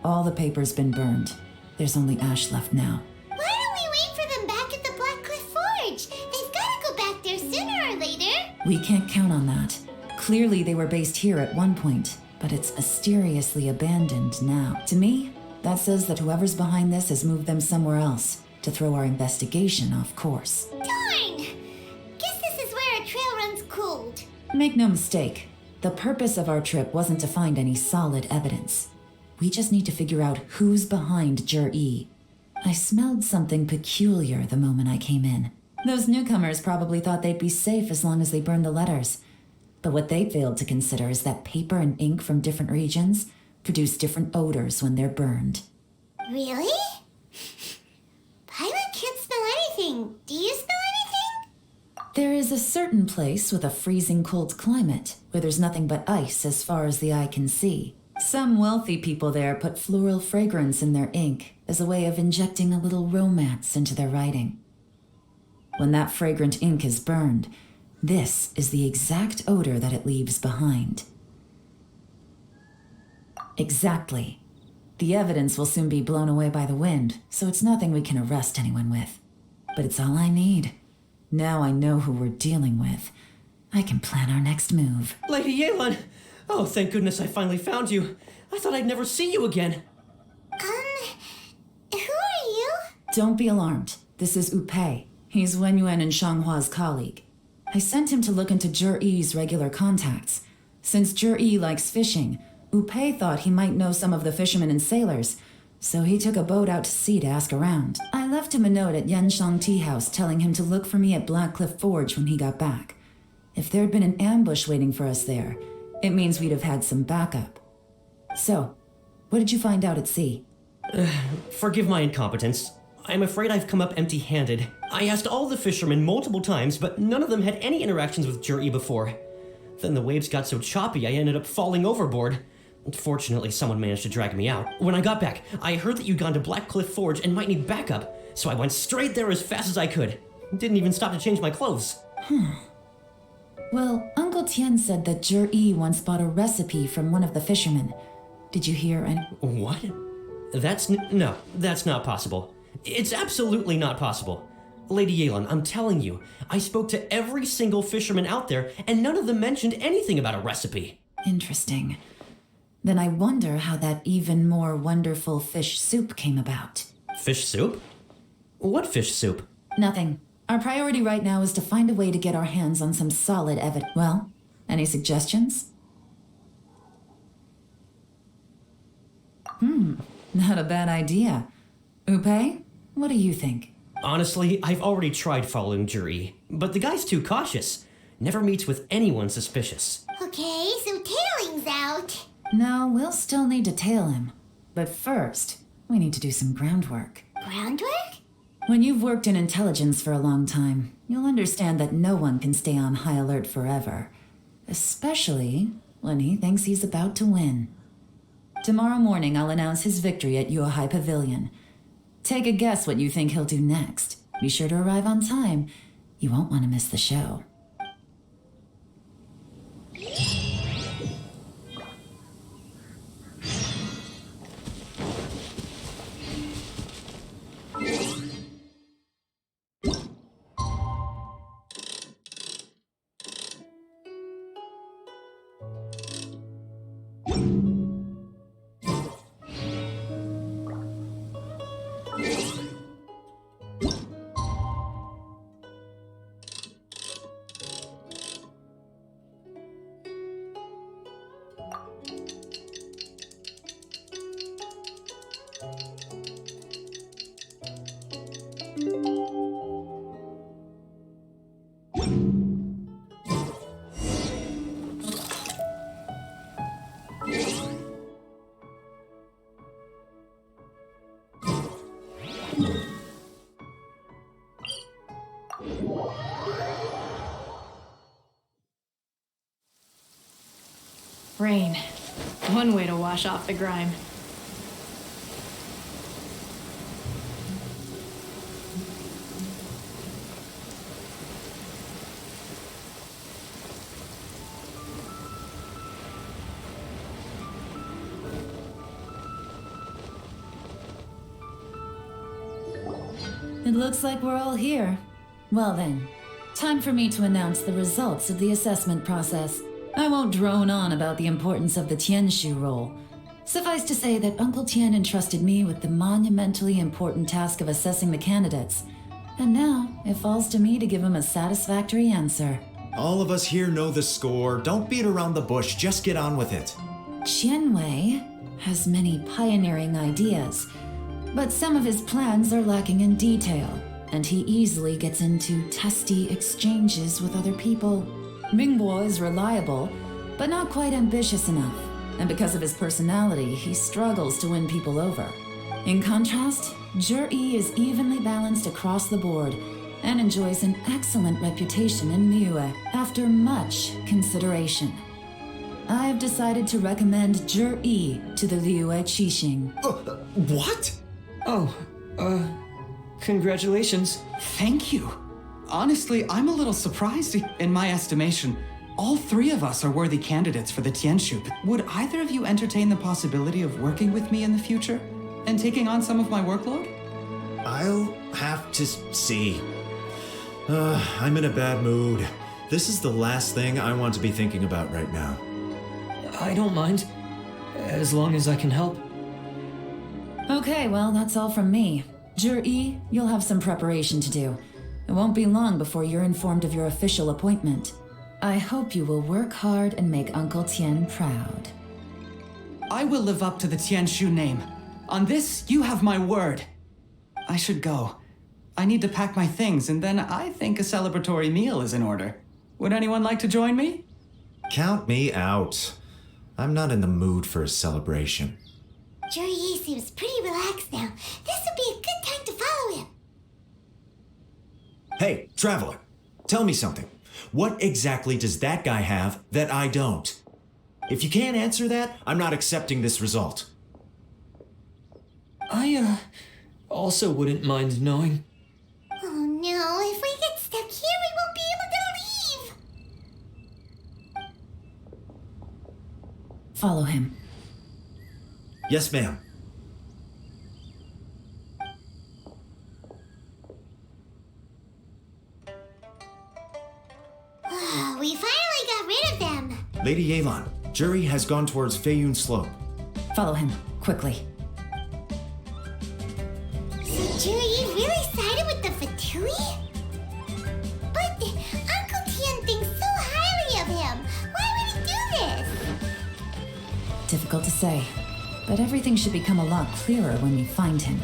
All the paper's been burned. There's only ash left now. Why don't we wait for them back at the Black Cliff Forge? They've got to go back there sooner or later. We can't count on that. Clearly they were based here at one point, but it's mysteriously abandoned now. To me, that says that whoever's behind this has moved them somewhere else to throw our investigation off course. Darn! Guess this is where our trail runs cold. Make no mistake, the purpose of our trip wasn't to find any solid evidence. We just need to figure out who's behind Jur-E. I smelled something peculiar the moment I came in. Those newcomers probably thought they'd be safe as long as they burned the letters. But what they failed to consider is that paper and ink from different regions produce different odors when they're burned. Really? Pilot can't smell anything. Do you smell anything? There is a certain place with a freezing cold climate where there's nothing but ice as far as the eye can see. Some wealthy people there put floral fragrance in their ink as a way of injecting a little romance into their writing. When that fragrant ink is burned, this is the exact odor that it leaves behind. Exactly. The evidence will soon be blown away by the wind, so it's nothing we can arrest anyone with. But it's all I need. Now I know who we're dealing with. I can plan our next move. Lady Yelan! Oh, thank goodness I finally found you. I thought I'd never see you again. Who are you? Don't be alarmed. This is Upei. He's Wenyuan and Shanghua's colleague. I sent him to look into Jur-E's regular contacts. Since Jur-E likes fishing, Upei thought he might know some of the fishermen and sailors, so he took a boat out to sea to ask around. I left him a note at Yenshang Tea House telling him to look for me at Black Cliff Forge when he got back. If there'd been an ambush waiting for us there, it means we'd have had some backup. So, what did you find out at sea? Forgive my incompetence. I'm afraid I've come up empty-handed. I asked all the fishermen multiple times, but none of them had any interactions with Jur-E before. Then the waves got so choppy I ended up falling overboard. Fortunately, someone managed to drag me out. When I got back, I heard that you'd gone to Black Cliff Forge and might need backup, so I went straight there as fast as I could. Didn't even stop to change my clothes. Well, Uncle Tian said that Jur-E once bought a recipe from one of the fishermen. Did you hear any? What? No, that's not possible. It's absolutely not possible. Lady Yelan, I'm telling you, I spoke to every single fisherman out there, and none of them mentioned anything about a recipe. Interesting. Then I wonder how that even more wonderful fish soup came about. Fish soup? What fish soup? Nothing. Our priority right now is to find a way to get our hands on some solid evidence. Well, any suggestions? Not a bad idea. Upei, what do you think? Honestly, I've already tried following Jur-E, but the guy's too cautious. Never meets with anyone suspicious. Okay, so tailing's out. No, we'll still need to tail him. But first, we need to do some groundwork. Groundwork? When you've worked in intelligence for a long time, you'll understand that no one can stay on high alert forever. Especially when he thinks he's about to win. Tomorrow morning, I'll announce his victory at Yuehai Pavilion. Take a guess what you think he'll do next. Be sure to arrive on time. You won't want to miss the show. Rain. One way to wash off the grime. It looks like we're all here. Well then, time for me to announce the results of the assessment process. I won't drone on about the importance of the Tianshu role. Suffice to say that Uncle Tian entrusted me with the monumentally important task of assessing the candidates. And now, it falls to me to give him a satisfactory answer. All of us here know the score. Don't beat around the bush, just get on with it. Qianwei has many pioneering ideas, but some of his plans are lacking in detail, and he easily gets into testy exchanges with other people. Mingbo is reliable, but not quite ambitious enough, and because of his personality, he struggles to win people over. In contrast, Zhi is evenly balanced across the board and enjoys an excellent reputation in Liyue after much consideration. I have decided to recommend Zhi to the Liyue Qixing. What? Oh, congratulations. Thank you. Honestly, I'm a little surprised. In my estimation, all three of us are worthy candidates for the Tianshu. Would either of you entertain the possibility of working with me in the future and taking on some of my workload? I'll have to see. I'm in a bad mood. This is the last thing I want to be thinking about right now. I don't mind, as long as I can help. Okay, well, that's all from me. Zhi, you'll have some preparation to do. It won't be long before you're informed of your official appointment. I hope you will work hard and make Uncle Tian proud. I will live up to the Tianshu name. On this, you have my word. I should go. I need to pack my things, and then I think a celebratory meal is in order. Would anyone like to join me? Count me out. I'm not in the mood for a celebration. Zhi seems pretty relaxed now. This would be a good time to follow him. Hey, traveler, tell me something. What exactly does that guy have that I don't? If you can't answer that, I'm not accepting this result. I, also wouldn't mind knowing. Oh no, if we get stuck here, we won't be able to leave. Follow him. Yes, ma'am. We finally got rid of them. Lady Yelan, Zhi has gone towards Feiyun Slope. Follow him, quickly. So Zhi really sided with the Fatui? But Uncle Tian thinks so highly of him. Why would he do this? Difficult to say, but everything should become a lot clearer when we find him.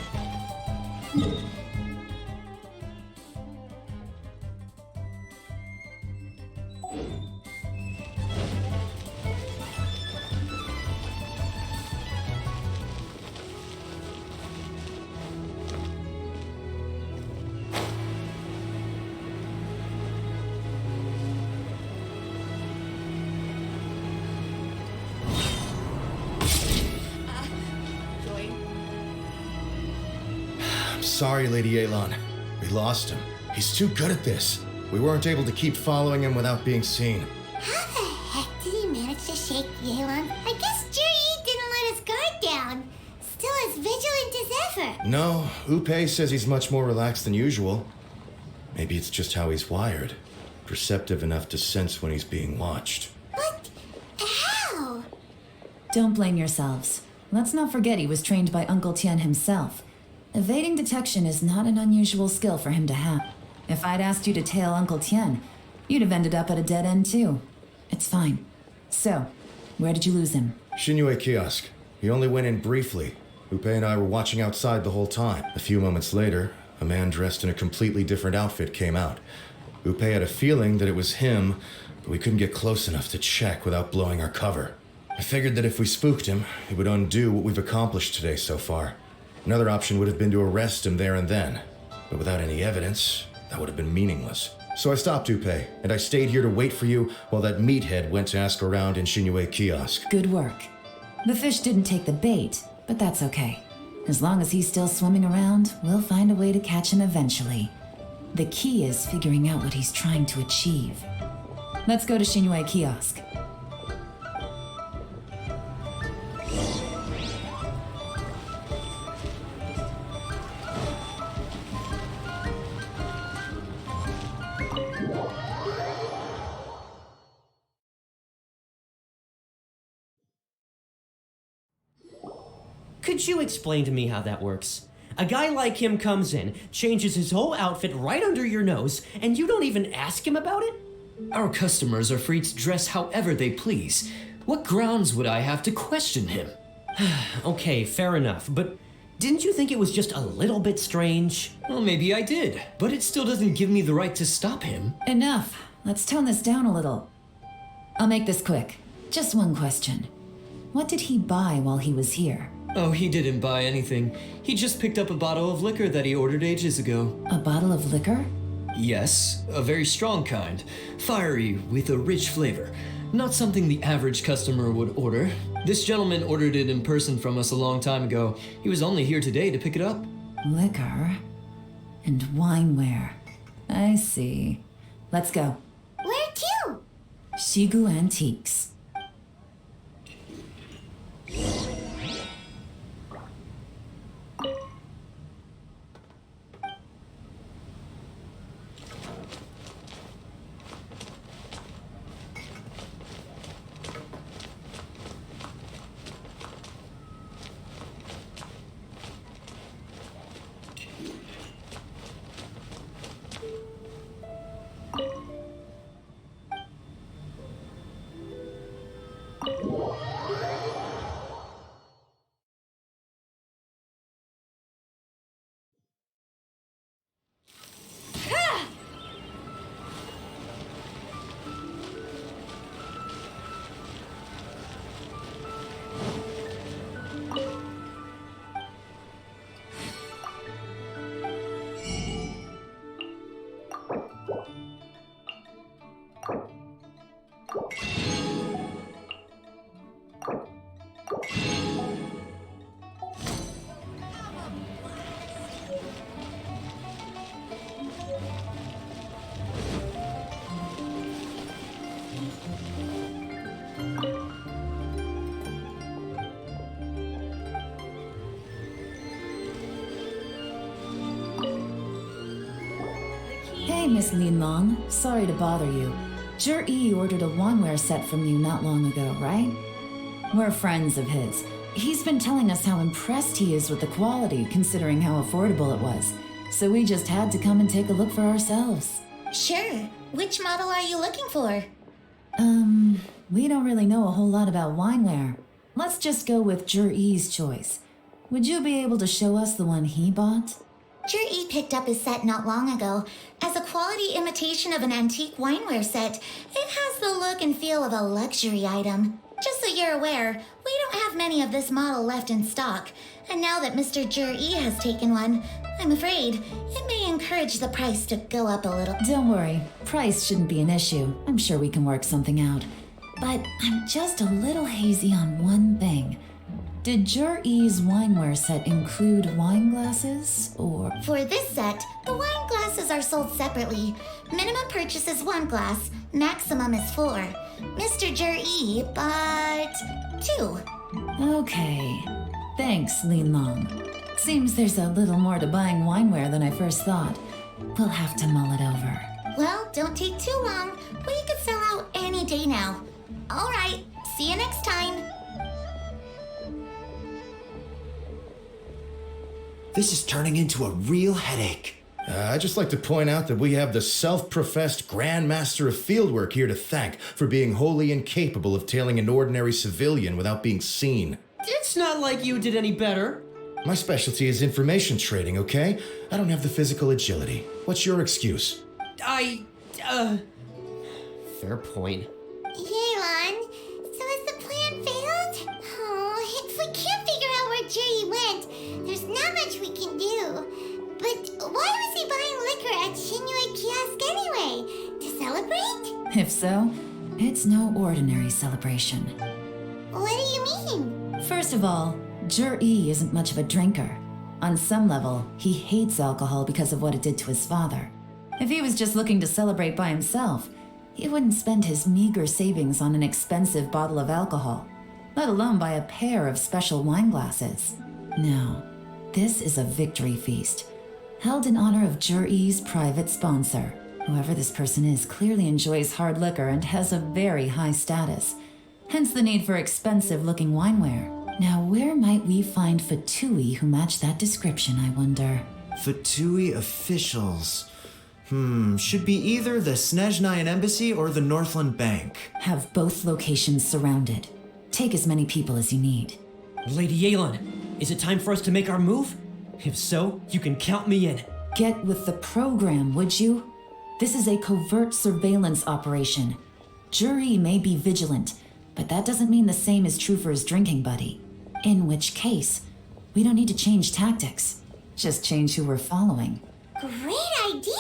Sorry, Lady Yelan. We lost him. He's too good at this. We weren't able to keep following him without being seen. How the heck did he manage to shake Yelan? I guess Zhi didn't let his guard down. Still as vigilant as ever. No, Upe says he's much more relaxed than usual. Maybe it's just how he's wired. Perceptive enough to sense when he's being watched. But how? Don't blame yourselves. Let's not forget he was trained by Uncle Tian himself. Evading detection is not an unusual skill for him to have. If I'd asked you to tail Uncle Tian, you'd have ended up at a dead end too. It's fine. So, where did you lose him? Xinyue kiosk. He only went in briefly. Upe and I were watching outside the whole time. A few moments later, a man dressed in a completely different outfit came out. Upe had a feeling that it was him, but we couldn't get close enough to check without blowing our cover. I figured that if we spooked him, it would undo what we've accomplished today so far. Another option would have been to arrest him there and then, but without any evidence, that would have been meaningless. So I stopped Upe, and I stayed here to wait for you while that meathead went to ask around in Shinyue kiosk. Good work. The fish didn't take the bait, but that's okay. As long as he's still swimming around, we'll find a way to catch him eventually. The key is figuring out what he's trying to achieve. Let's go to Shinyue kiosk. Could you explain to me how that works? A guy like him comes in, changes his whole outfit right under your nose, and you don't even ask him about it? Our customers are free to dress however they please. What grounds would I have to question him? Okay, fair enough, but didn't you think it was just a little bit strange? Well, maybe I did, but it still doesn't give me the right to stop him. Enough. Let's tone this down a little. I'll make this quick. Just one question. What did he buy while he was here? Oh, he didn't buy anything. He just picked up a bottle of liquor that he ordered ages ago. A bottle of liquor? Yes, a very strong kind. Fiery, with a rich flavor. Not something the average customer would order. This gentleman ordered it in person from us a long time ago. He was only here today to pick it up. Liquor and wineware. I see. Let's go. Where to? Shigu Antiques. Hey, Miss Lin Long. Sorry to bother you. Zhi ordered a wanware set from you not long ago, right? We're friends of his. He's been telling us how impressed he is with the quality, considering how affordable it was. So we just had to come and take a look for ourselves. Sure. Which model are you looking for? We don't really know a whole lot about wineware. Let's just go with Zhi's choice. Would you be able to show us the one he bought? Zhi picked up his set not long ago. As a quality imitation of an antique wineware set, it has the look and feel of a luxury item. Just so you're aware, we don't have many of this model left in stock. And now that Mr. Zhi has taken one, I'm afraid it may encourage the price to go up a little. Don't worry. Price shouldn't be an issue. I'm sure we can work something out. But I'm just a little hazy on one thing. Did Zhi's wineware set include wine glasses, or...? For this set, the wine glasses are sold separately. Minimum purchase is 1 glass, maximum is 4. Mr. Zhi bought 2. Okay. Thanks, Lin Long. Seems there's a little more to buying wineware than I first thought. We'll have to mull it over. Well, don't take too long. We could sell out any day now. All right, see you next time. This is turning into a real headache. I'd just like to point out that we have the self-professed Grand Master of Fieldwork here to thank for being wholly incapable of tailing an ordinary civilian without being seen. It's not like you did any better. My specialty is information trading, okay? I don't have the physical agility. What's your excuse? Fair point. Yelan, so has the plan failed? Oh, if we can't figure out where Zhi went, there's not much we can do. But why was he buying liquor at Shinyue kiosk anyway? If so, it's no ordinary celebration. What do you mean? First of all, Jur-E isn't much of a drinker. On some level, he hates alcohol because of what it did to his father. If he was just looking to celebrate by himself, he wouldn't spend his meager savings on an expensive bottle of alcohol, let alone buy a pair of special wine glasses. No, this is a victory feast, held in honor of Jur-E's private sponsor. Whoever this person is clearly enjoys hard liquor and has a very high status, hence the need for expensive-looking wineware. Now, where might we find Fatui who match that description, I wonder? Fatui officials. Should be either the Snezhnayan Embassy or the Northland Bank. Have both locations surrounded. Take as many people as you need. Lady Yelan, is it time for us to make our move? If so, you can count me in. Get with the program, would you? This is a covert surveillance operation. Jur-E may be vigilant, but that doesn't mean the same is true for his drinking buddy. In which case, we don't need to change tactics. Just change who we're following. Great idea!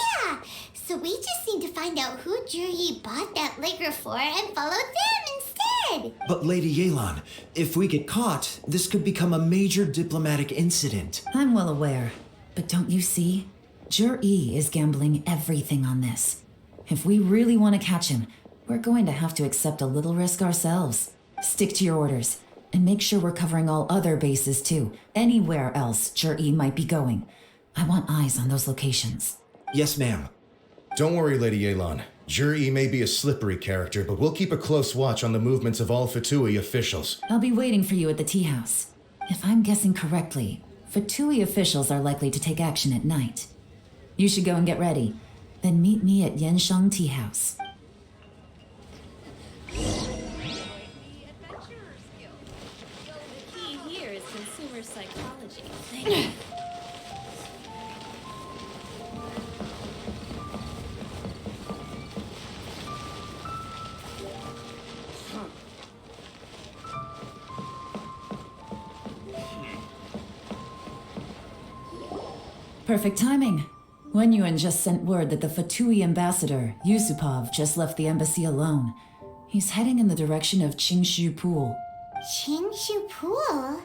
So we just need to find out who Jur-E bought that liquor for and follow them instead! But Lady Yelan, if we get caught, this could become a major diplomatic incident. I'm well aware, but don't you see? Jur-E is gambling everything on this. If we really want to catch him, we're going to have to accept a little risk ourselves. Stick to your orders, and make sure we're covering all other bases too. Anywhere else Jur-E might be going. I want eyes on those locations. Yes, ma'am. Don't worry, Lady Yelan. Jur-E may be a slippery character, but we'll keep a close watch on the movements of all Fatui officials. I'll be waiting for you at the tea house. If I'm guessing correctly, Fatui officials are likely to take action at night. You should go and get ready. Then meet me at Yenshang Tea House. The key here is consumer psychology. Perfect timing. Wenyuan just sent word that the Fatui ambassador, Yusupov, just left the embassy alone. He's heading in the direction of Qingshu Pool. Qingshu Pool?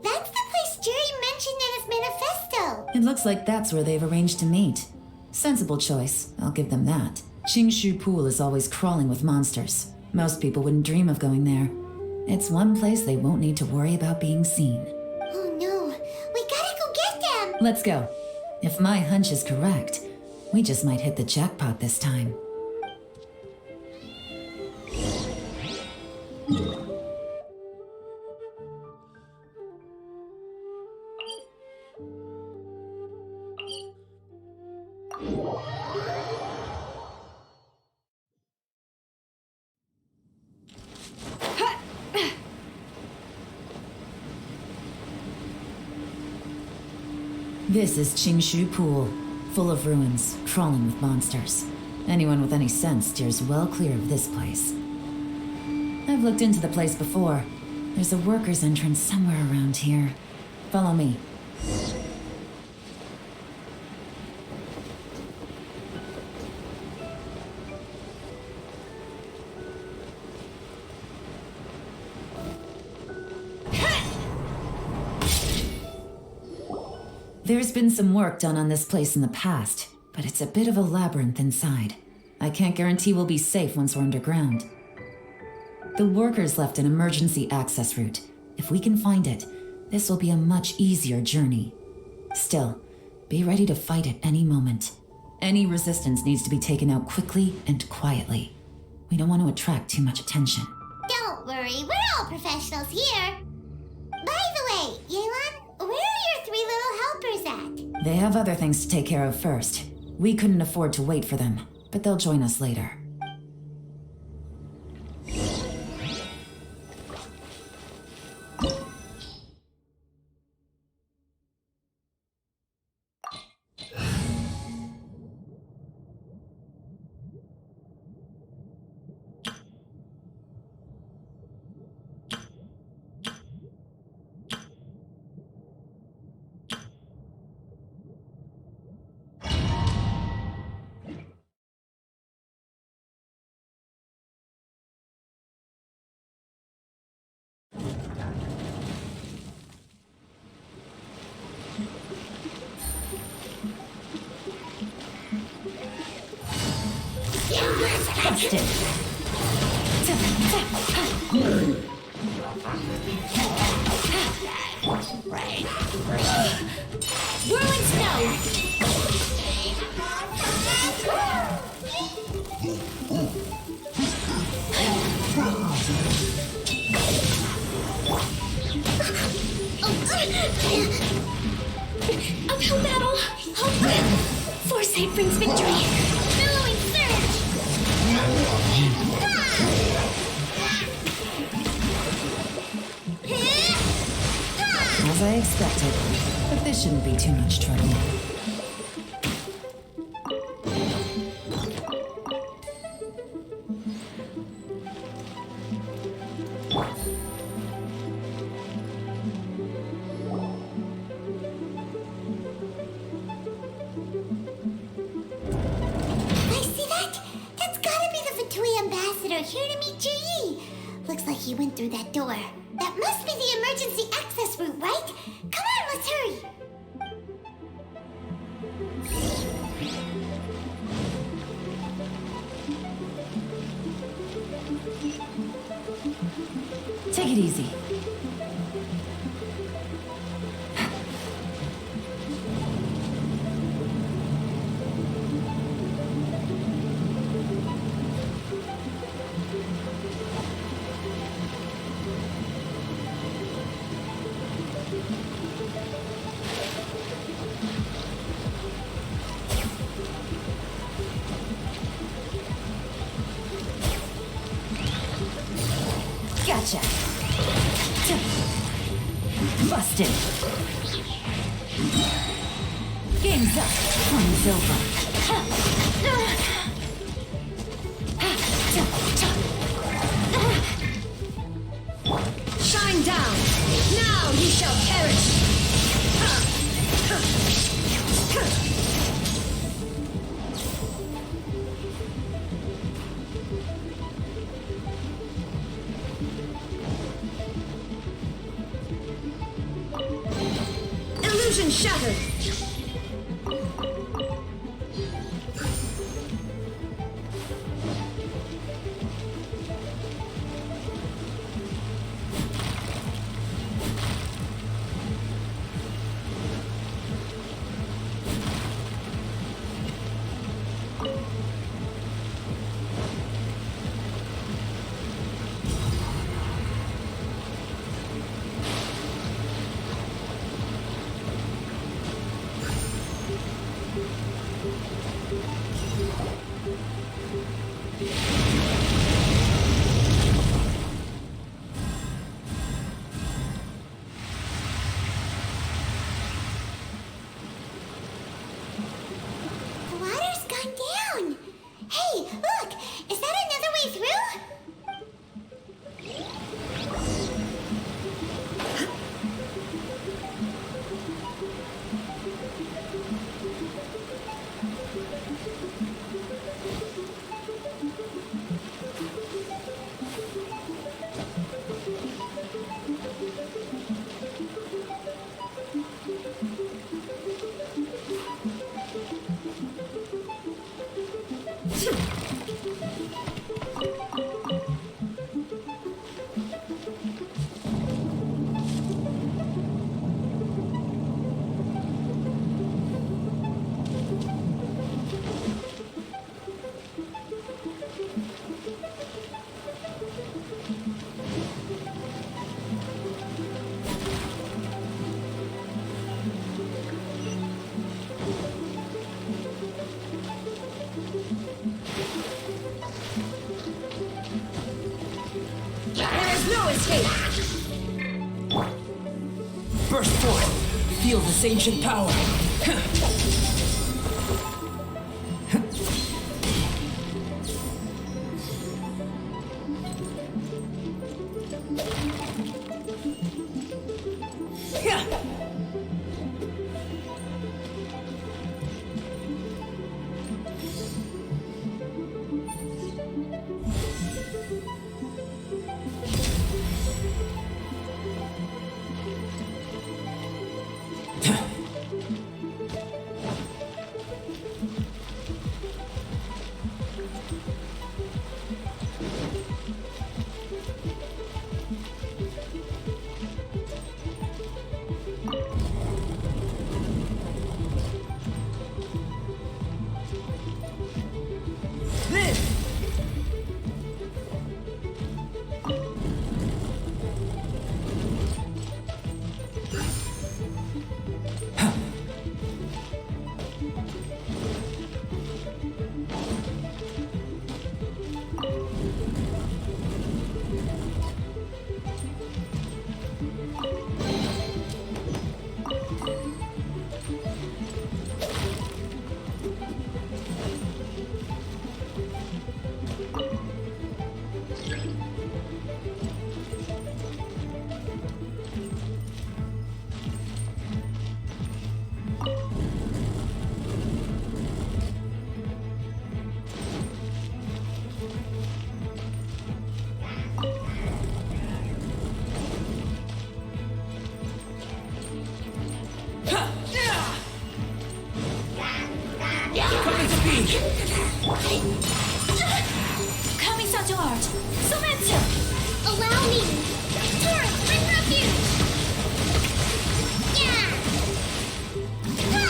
That's the place Jerry mentioned in his manifesto! It looks like that's where they've arranged to meet. Sensible choice, I'll give them that. Qingshu Pool is always crawling with monsters. Most people wouldn't dream of going there. It's one place they won't need to worry about being seen. Oh no, we gotta go get them! Let's go. If my hunch is correct, we just might hit the jackpot this time. This is Qingshu Pool, full of ruins, crawling with monsters. Anyone with any sense steers well clear of this place. I've looked into the place before. There's a worker's entrance somewhere around here. Follow me. There's been some work done on this place in the past, but it's a bit of a labyrinth inside. I can't guarantee we'll be safe once we're underground. The workers left an emergency access route. If we can find it, this will be a much easier journey. Still, be ready to fight at any moment. Any resistance needs to be taken out quickly and quietly. We don't want to attract too much attention. Don't worry, we're all professionals here. By the way, Yelan, where are your three little helpers at? They have other things to take care of first. We couldn't afford to wait for them, but they'll join us later. Busted. Whirling snow! Uphill battle. Hope. Foresight brings victory. Billowing surge. As I expected, but this shouldn't be too much trouble. I see that. That's gotta be the Fatui ambassador here to meet Ji. Looks like he went through that door. That must be the emergency access route, right? Come on, let's hurry. Take it easy. Gotcha. Busted. Game's up. Fun's over. Shine down. Now you shall perish. Illusion shattered. The water's gone down. Hey, look! Is that another way through? No escape! Burst forth! Feel this ancient power! such art. Sometsu! Allow me! Torrent, bring refuge! Yeah! Ha!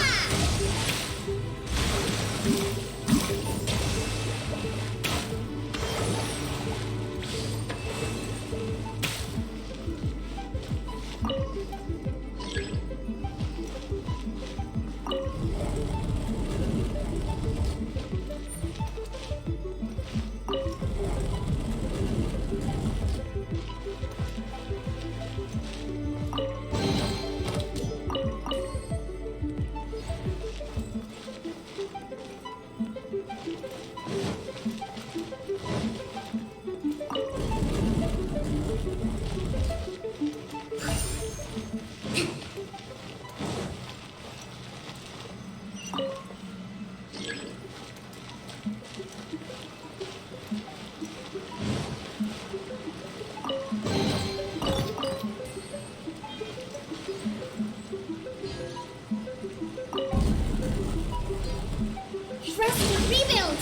Rest and rebuild!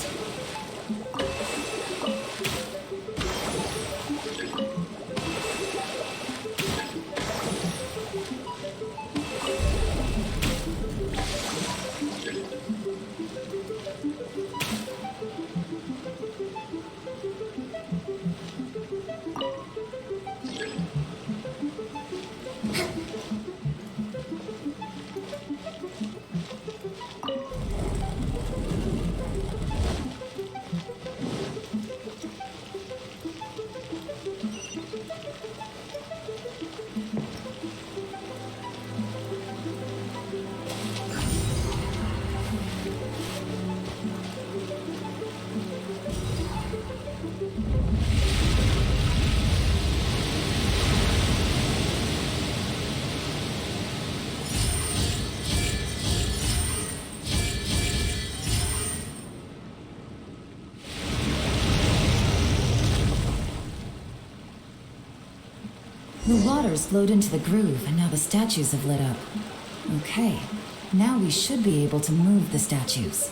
The water's flowed into the groove, and now the statues have lit up. Okay, now we should be able to move the statues.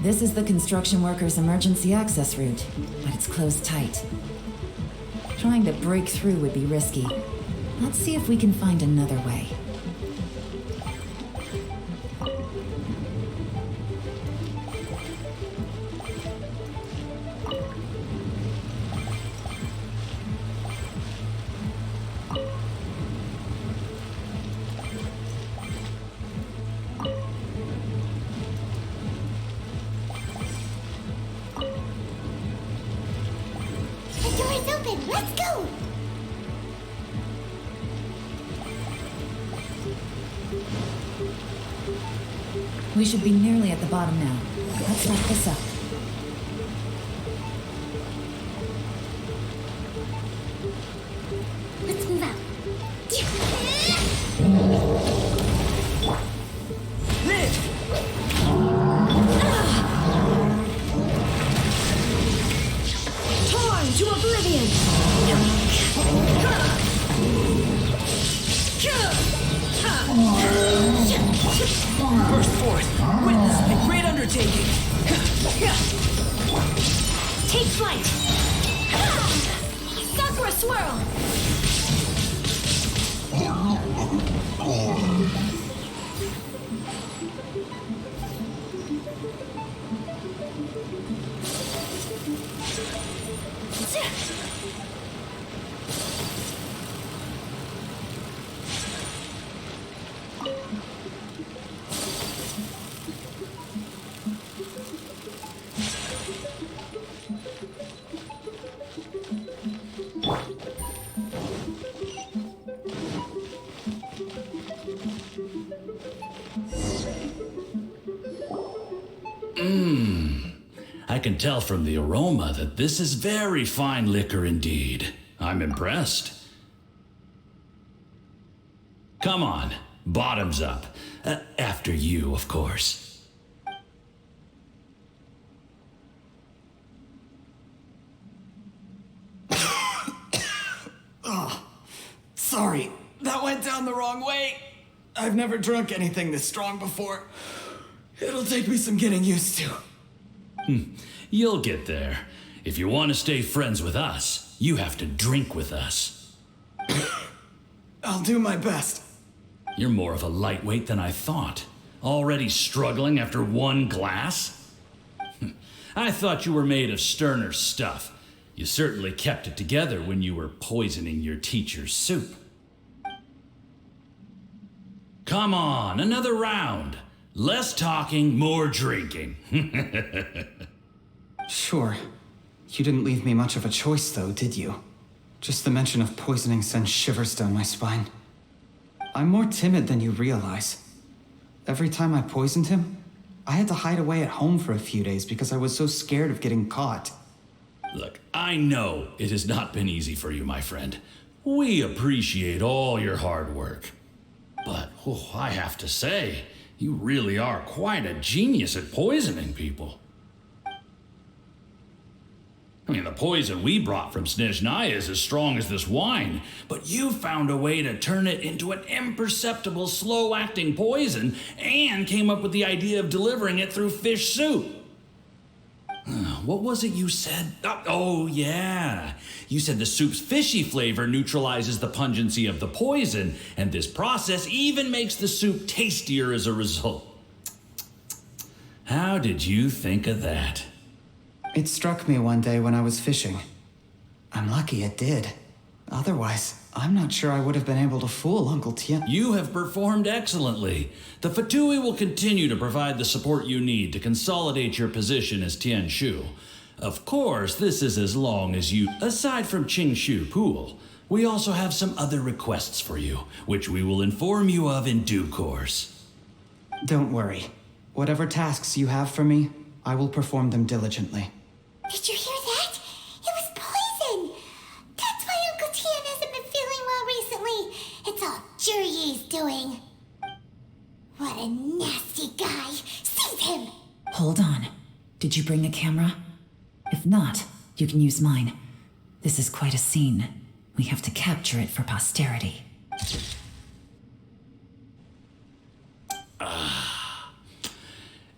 This is the construction workers' emergency access route, but it's closed tight. Trying to break through would be risky. Let's see if we can find another way. is open. Let's go. We should be nearly at the bottom now. Let's wrap this up. Let's move out. Torn to oblivion! Burst forth! Witness the great undertaking! Take flight! Sakura swirl! I can tell from the aroma that this is very fine liquor indeed. I'm impressed. Come on, bottoms up. After you, of course. Oh, sorry. That went down the wrong way. I've never drunk anything this strong before. It'll take me some getting used to. You'll get there. If you want to stay friends with us, you have to drink with us. I'll do my best. You're more of a lightweight than I thought. Already struggling after one glass? I thought you were made of sterner stuff. You certainly kept it together when you were poisoning your teacher's soup. Come on, another round. Less talking, more drinking. Sure. You didn't leave me much of a choice, though, did you? Just the mention of poisoning sends shivers down my spine. I'm more timid than you realize. Every time I poisoned him, I had to hide away at home for a few days because I was so scared of getting caught. Look, I know it has not been easy for you, my friend. We appreciate all your hard work. But, I have to say, you really are quite a genius at poisoning people. I mean, the poison we brought from Snezhnaya is as strong as this wine, but you found a way to turn it into an imperceptible, slow-acting poison and came up with the idea of delivering it through fish soup. What was it you said? Oh, yeah. You said the soup's fishy flavor neutralizes the pungency of the poison, and this process even makes the soup tastier as a result. How did you think of that? It struck me one day when I was fishing. I'm lucky it did. Otherwise, I'm not sure I would have been able to fool Uncle Tien. You have performed excellently. The Fatui will continue to provide the support you need to consolidate your position as Tien Shu. Of course, this is as long as you... Aside from Qing Shu Pool, we also have some other requests for you, which we will inform you of in due course. Don't worry. Whatever tasks you have for me, I will perform them diligently. Did you hear that? It was poison. That's why Uncle Tien hasn't been feeling well recently. It's all Jurye's doing. What a nasty guy. Seize him. Hold on. Did you bring a camera? If not, you can use mine. This is quite a scene. We have to capture it for posterity.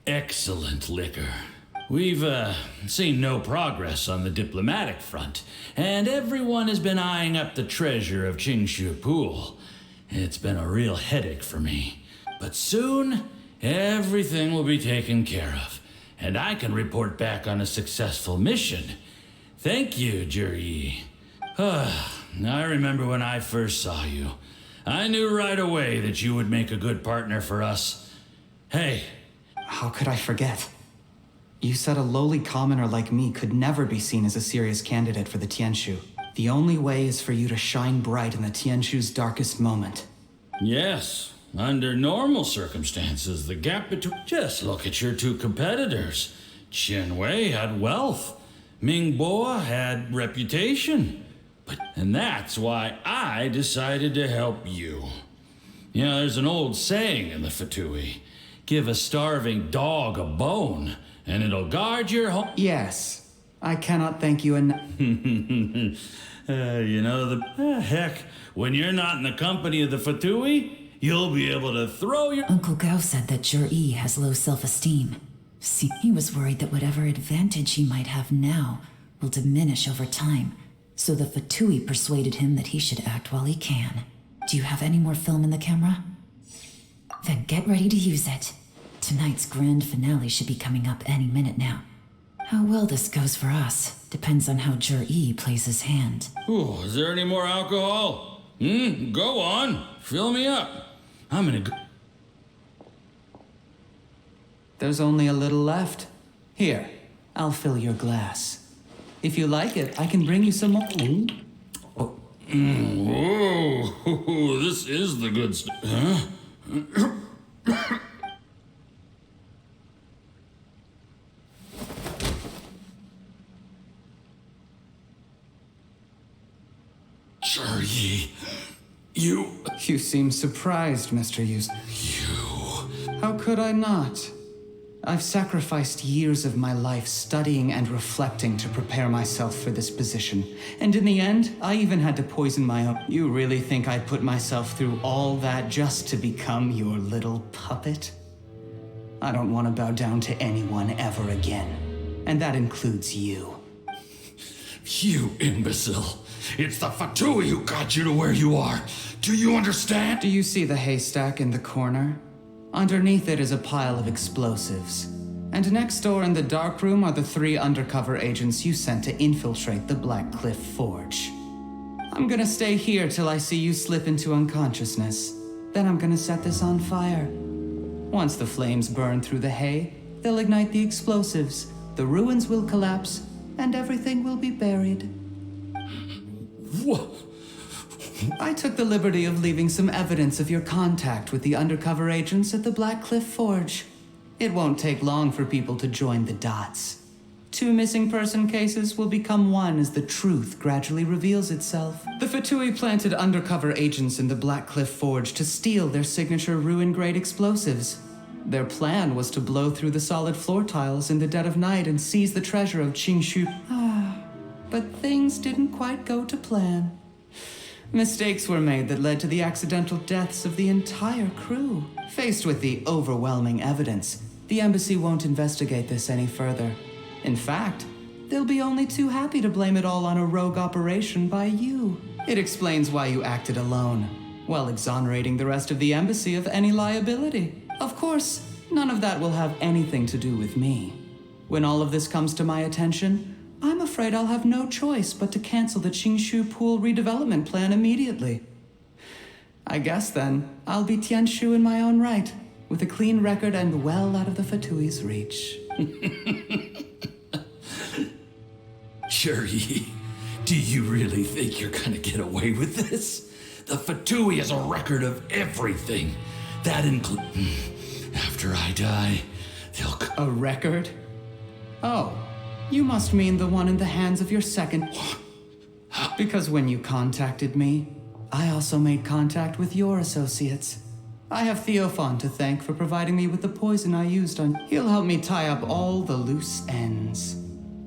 Excellent liquor. We've seen no progress on the diplomatic front, and everyone has been eyeing up the treasure of Qingshu Pool. It's been a real headache for me. But soon, everything will be taken care of, and I can report back on a successful mission. Thank you, Juryi. I remember when I first saw you. I knew right away that you would make a good partner for us. Hey. How could I forget? You said a lowly commoner like me could never be seen as a serious candidate for the Tianshu. The only way is for you to shine bright in the Tianshu's darkest moment. Yes, under normal circumstances, the gap between... Just look at your two competitors. Qian Wei had wealth. Ming Boa had reputation. And that's why I decided to help you. You know, there's an old saying in the Fatui. Give a starving dog a bone, and it'll guard your home. Yes, I cannot thank you enough. Heck, when you're not in the company of the Fatui, you'll be able to throw your... Uncle Gao said that Jur-E has low self-esteem. See, he was worried that whatever advantage he might have now will diminish over time. So the Fatui persuaded him that he should act while he can. Do you have any more film in the camera? Then get ready to use it. Tonight's grand finale should be coming up any minute now. How well this goes for us depends on how Jur-E plays his hand. Ooh, is there any more alcohol? Go on. Fill me up. I'm gonna go... There's only a little left. Here, I'll fill your glass. If you like it, I can bring you some more. Whoa, this is the good stuff. Huh? Jur-E, you seem surprised, Mr. Yus. How could I not? I've sacrificed years of my life studying and reflecting to prepare myself for this position. And in the end, I even had to poison my own. You really think I'd put myself through all that just to become your little puppet? I don't want to bow down to anyone ever again. And that includes you. You imbecile. It's the Fatui who got you to where you are. Do you understand? Do you see the haystack in the corner? Underneath it is a pile of explosives. And next door in the dark room are the 3 undercover agents you sent to infiltrate the Black Cliff Forge. I'm gonna stay here till I see you slip into unconsciousness. Then I'm gonna set this on fire. Once the flames burn through the hay, they'll ignite the explosives, the ruins will collapse, and everything will be buried. What? I took the liberty of leaving some evidence of your contact with the undercover agents at the Black Cliff Forge. It won't take long for people to join the dots. 2 missing person cases will become one as the truth gradually reveals itself. The Fatui planted undercover agents in the Black Cliff Forge to steal their signature ruin-grade explosives. Their plan was to blow through the solid floor tiles in the dead of night and seize the treasure of Qingshu. But things didn't quite go to plan. Mistakes were made that led to the accidental deaths of the entire crew. Faced with the overwhelming evidence, the embassy won't investigate this any further. In fact, they'll be only too happy to blame it all on a rogue operation by you. It explains why you acted alone, while exonerating the rest of the embassy of any liability. Of course, none of that will have anything to do with me. When all of this comes to my attention, I'm afraid I'll have no choice but to cancel the Qingshu Pool redevelopment plan immediately. I guess then, I'll be Tianshu in my own right, with a clean record and well out of the Fatui's reach. Jur-E, do you really think you're gonna get away with this? The Fatui has a record of everything. That includes... After I die, they'll... A record? Oh. You must mean the one in the hands of your second... Because when you contacted me, I also made contact with your associates. I have Theophan to thank for providing me with the poison I used on... He'll help me tie up all the loose ends.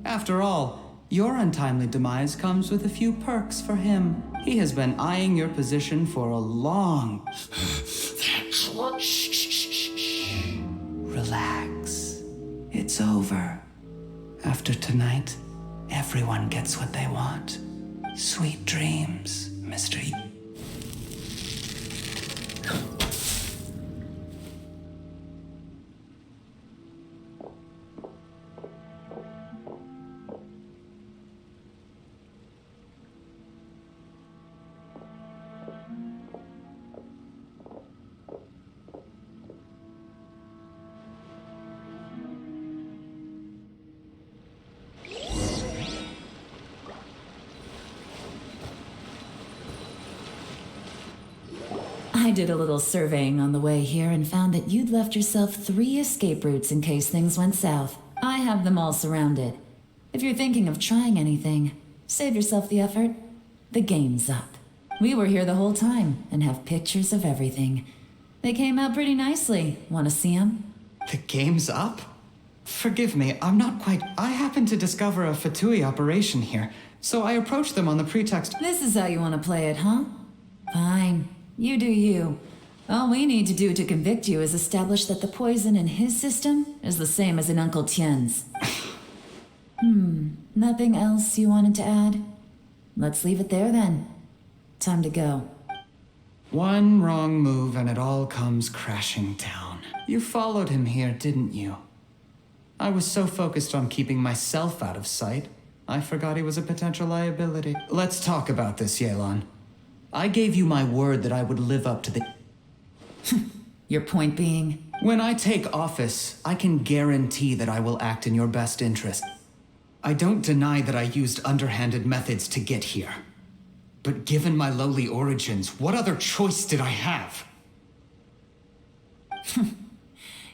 After all, your untimely demise comes with a few perks for him. He has been eyeing your position for a long... That's what... Shh. Relax. It's over. After tonight, everyone gets what they want. Sweet dreams, Mr. I did a little surveying on the way here and found that you'd left yourself 3 escape routes in case things went south. I have them all surrounded. If you're thinking of trying anything, save yourself the effort. The game's up. We were here the whole time and have pictures of everything. They came out pretty nicely. Want to see them? The game's up? Forgive me, I'm not quite... I happened to discover a Fatui operation here, so I approached them on the pretext... This is how you want to play it, huh? Fine. You do you. All we need to do to convict you is establish that the poison in his system is the same as in Uncle Tien's. Nothing else you wanted to add? Let's leave it there then. Time to go. One wrong move and it all comes crashing down. You followed him here, didn't you? I was so focused on keeping myself out of sight, I forgot he was a potential liability. Let's talk about this, Yelan. I gave you my word that I would live up to the... Your point being? When I take office, I can guarantee that I will act in your best interest. I don't deny that I used underhanded methods to get here. But given my lowly origins, what other choice did I have?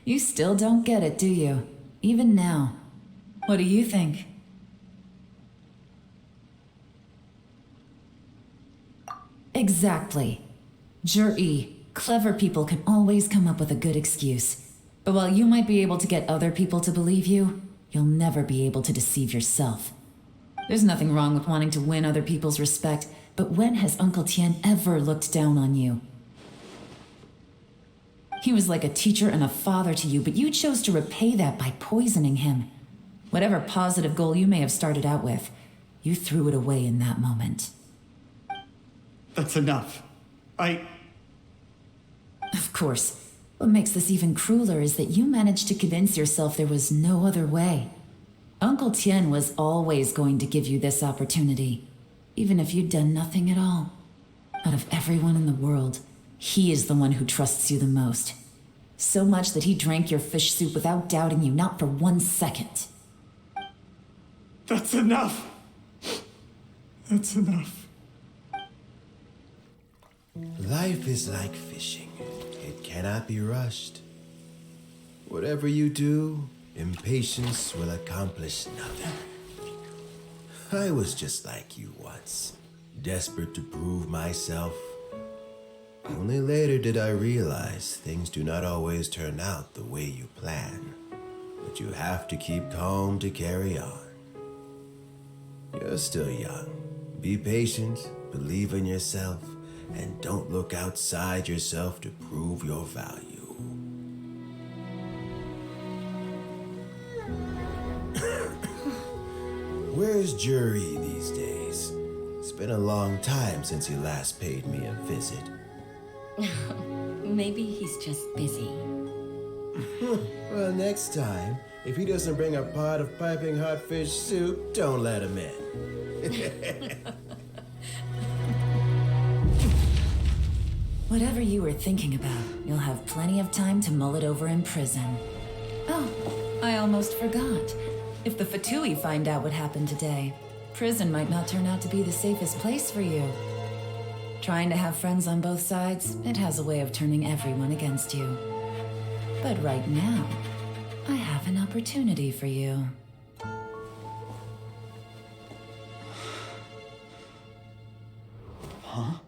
You still don't get it, do you? Even now. What do you think? Exactly. Jur-E, clever people can always come up with a good excuse. But while you might be able to get other people to believe you, you'll never be able to deceive yourself. There's nothing wrong with wanting to win other people's respect, but when has Uncle Tien ever looked down on you? He was like a teacher and a father to you, but you chose to repay that by poisoning him. Whatever positive goal you may have started out with, you threw it away in that moment. That's enough. Of course. What makes this even crueler is that you managed to convince yourself there was no other way. Uncle Tien was always going to give you this opportunity, even if you'd done nothing at all. Out of everyone in the world, he is the one who trusts you the most. So much that he drank your fish soup without doubting you, not for 1 second. That's enough. That's enough. Life is like fishing. It cannot be rushed. Whatever you do, impatience will accomplish nothing. I was just like you once, desperate to prove myself. Only later did I realize things do not always turn out the way you plan, but you have to keep calm to carry on. You're still young. Be patient, believe in yourself, and don't look outside yourself to prove your value. Where's Jur-E these days? It's been a long time since he last paid me a visit. Maybe he's just busy. Well, next time, if he doesn't bring a pot of piping hot fish soup, don't let him in. Whatever you were thinking about, you'll have plenty of time to mull it over in prison. Oh, I almost forgot. If the Fatui find out what happened today, prison might not turn out to be the safest place for you. Trying to have friends on both sides, it has a way of turning everyone against you. But right now, I have an opportunity for you. Huh?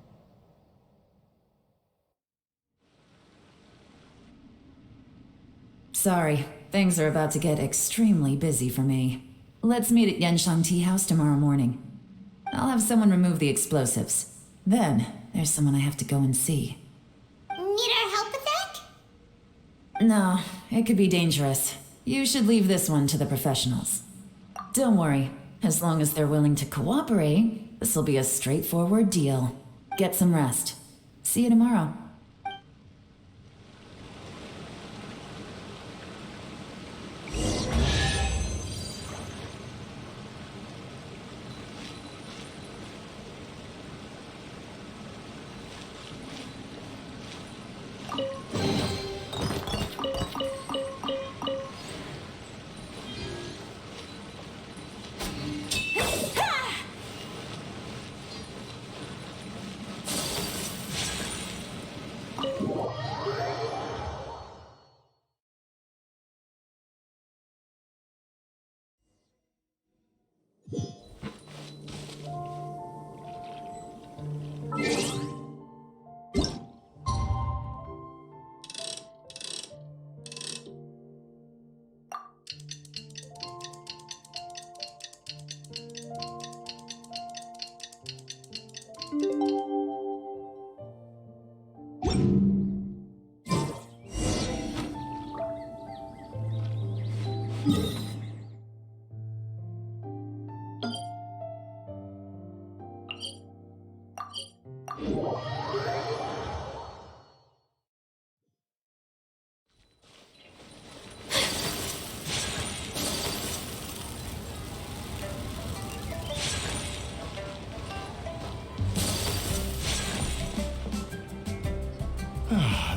Sorry, things are about to get extremely busy for me. Let's meet at Genshin Tea House tomorrow morning. I'll have someone remove the explosives. Then, there's someone I have to go and see. Need our help with that? No, it could be dangerous. You should leave this one to the professionals. Don't worry, as long as they're willing to cooperate, this'll be a straightforward deal. Get some rest. See you tomorrow.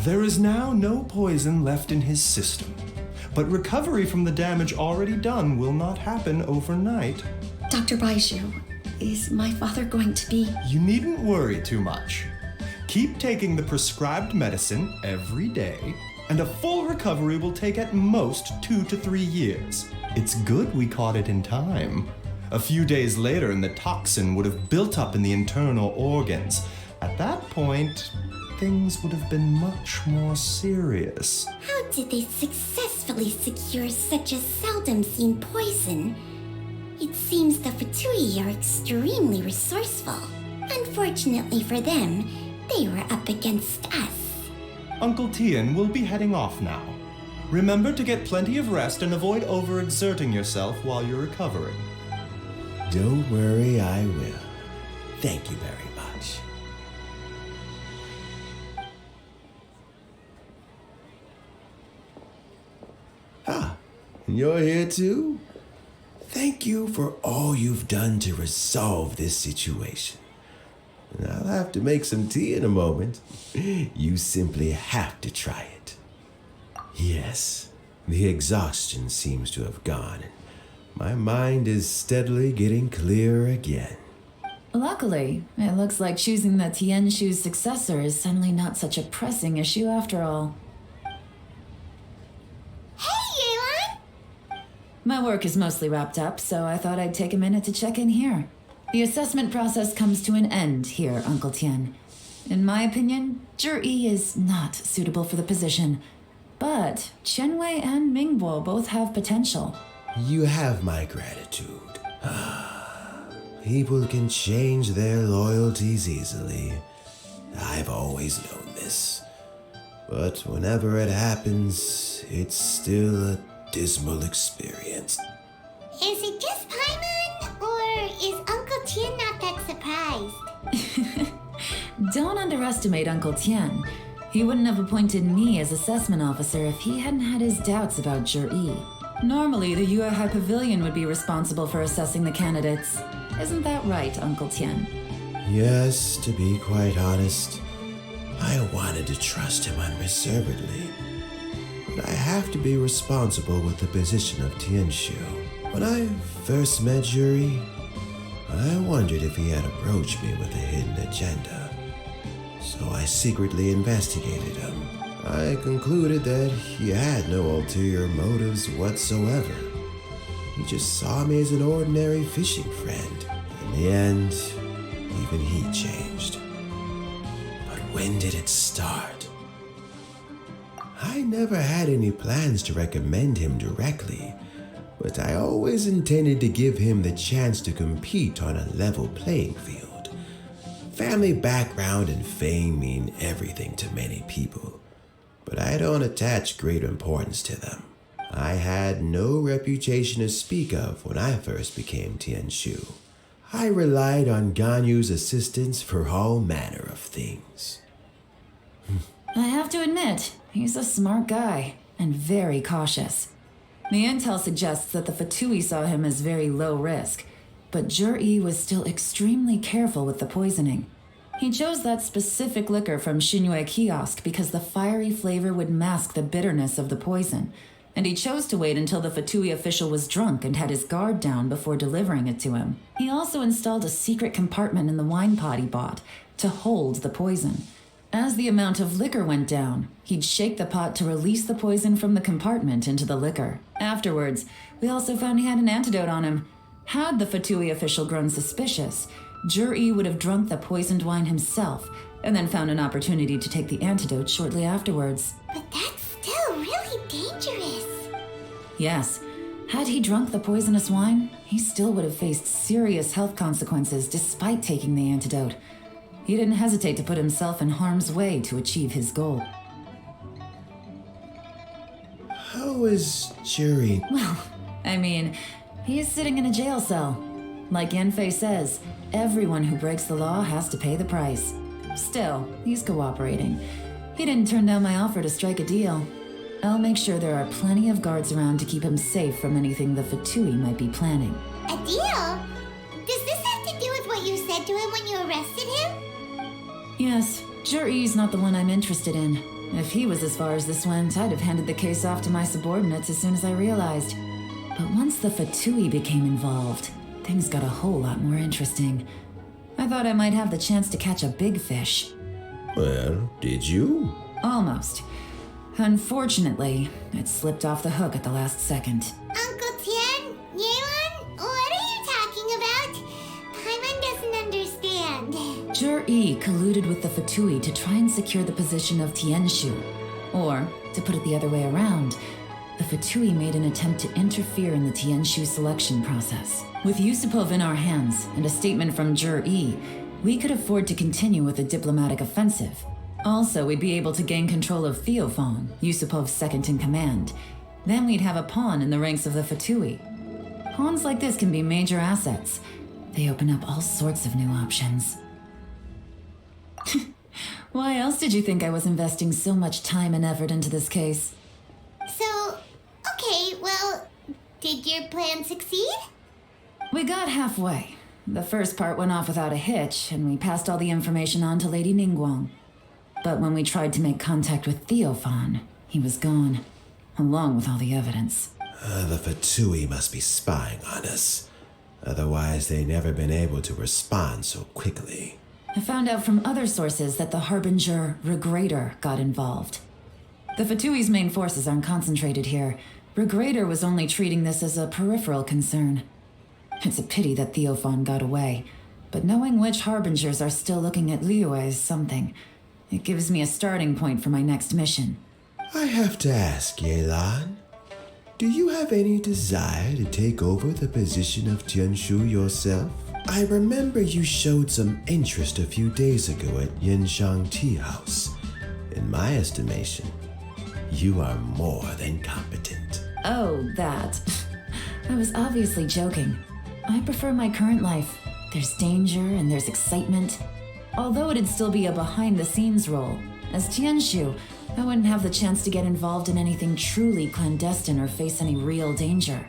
There is now no poison left in his system, but recovery from the damage already done will not happen overnight. Dr. Baiju, is my father going to be... You needn't worry too much. Keep taking the prescribed medicine every day, and a full recovery will take at most 2 to 3 years. It's good we caught it in time. A few days later, and the toxin would have built up in the internal organs. At that point, things would have been much more serious. How did they successfully secure such a seldom seen poison? It seems the Fatui are extremely resourceful. Unfortunately for them, they were up against us. Uncle Tian will be heading off now. Remember to get plenty of rest and avoid overexerting yourself while you're recovering. Don't worry, I will. Thank you very much. Ah, you're here too? Thank you for all you've done to resolve this situation. I'll have to make some tea in a moment. You simply have to try it. Yes, the exhaustion seems to have gone. My mind is steadily getting clearer again. Luckily, it looks like choosing the Tianshu's successor is suddenly not such a pressing issue after all. Hey, Yelan! My work is mostly wrapped up, so I thought I'd take a minute to check in here. The assessment process comes to an end here, Uncle Tian. In my opinion, Zhi is not suitable for the position, but Qianwei and Mingbo both have potential. You have my gratitude. People can change their loyalties easily. I've always known this. But whenever it happens, it's still a dismal experience. Is it just Paimon, or is Uncle Tian not that surprised? Don't underestimate Uncle Tian. He wouldn't have appointed me as assessment officer if he hadn't had his doubts about Zhi. Normally, the Yuehai Pavilion would be responsible for assessing the candidates. Isn't that right, Uncle Tian? Yes, to be quite honest, I wanted to trust him unreservedly. But I have to be responsible with the position of Tianshu. When I first met Zhi, I wondered if he had approached me with a hidden agenda. So I secretly investigated him. I concluded that he had no ulterior motives whatsoever. He just saw me as an ordinary fishing friend. In the end, even he changed. But when did it start? I never had any plans to recommend him directly, but I always intended to give him the chance to compete on a level playing field. Family background and fame mean everything to many people, but I don't attach great importance to them. I had no reputation to speak of when I first became Tianshu. I relied on Ganyu's assistance for all manner of things. I have to admit, he's a smart guy, and very cautious. The intel suggests that the Fatui saw him as very low risk, but Zhi was still extremely careful with the poisoning. He chose that specific liquor from Xinyue Kiosk because the fiery flavor would mask the bitterness of the poison, and he chose to wait until the Fatui official was drunk and had his guard down before delivering it to him. He also installed a secret compartment in the wine pot he bought to hold the poison. As the amount of liquor went down, he'd shake the pot to release the poison from the compartment into the liquor. Afterwards, we also found he had an antidote on him. Had the Fatui official grown suspicious, Zhi would have drunk the poisoned wine himself, and then found an opportunity to take the antidote shortly afterwards. But that's still really dangerous. Yes, had he drunk the poisonous wine, he still would have faced serious health consequences despite taking the antidote. He didn't hesitate to put himself in harm's way to achieve his goal. How is Jury? Well, I mean, he is sitting in a jail cell. Like Yenfei says, everyone who breaks the law has to pay the price. Still, he's cooperating. He didn't turn down my offer to strike a deal. I'll make sure there are plenty of guards around to keep him safe from anything the Fatui might be planning. A deal? Does this have to do with what you said to him when you arrested him? Yes, Juri's not the one I'm interested in. If he was as far as this went, I'd have handed the case off to my subordinates as soon as I realized. But once the Fatui became involved, things got a whole lot more interesting. I thought I might have the chance to catch a big fish. Well, did you? Almost. Unfortunately, it slipped off the hook at the last second. Uncle Tian? Yelan? What are you talking about? Paimon doesn't understand. Jur-E colluded with the Fatui to try and secure the position of Tianshu. Or, to put it the other way around, the Fatui made an attempt to interfere in the Tianshu selection process. With Yusupov in our hands and a statement from Jur-E, we could afford to continue with a diplomatic offensive. Also, we'd be able to gain control of Theophan, Yusupov's second in command. Then we'd have a pawn in the ranks of the Fatui. Pawns like this can be major assets. They open up all sorts of new options. Why else did you think I was investing so much time and effort into this case? So, okay, well, did your plan succeed? We got halfway. The first part went off without a hitch, and we passed all the information on to Lady Ningguang. But when we tried to make contact with Theophan, he was gone, along with all the evidence. The Fatui must be spying on us. Otherwise, they'd never been able to respond so quickly. I found out from other sources that the Harbinger Regrator got involved. The Fatui's main forces aren't concentrated here. Regrator was only treating this as a peripheral concern. It's a pity that Theophan got away, but knowing which Harbingers are still looking at Liyue is something. It gives me a starting point for my next mission. I have to ask, Yelan, do you have any desire to take over the position of Tianshu yourself? I remember you showed some interest a few days ago at Yenshang Tea House. In my estimation, you are more than competent. Oh, that. I was obviously joking. I prefer my current life. There's danger and there's excitement. Although it'd still be a behind-the-scenes role. As Tianshu, I wouldn't have the chance to get involved in anything truly clandestine or face any real danger.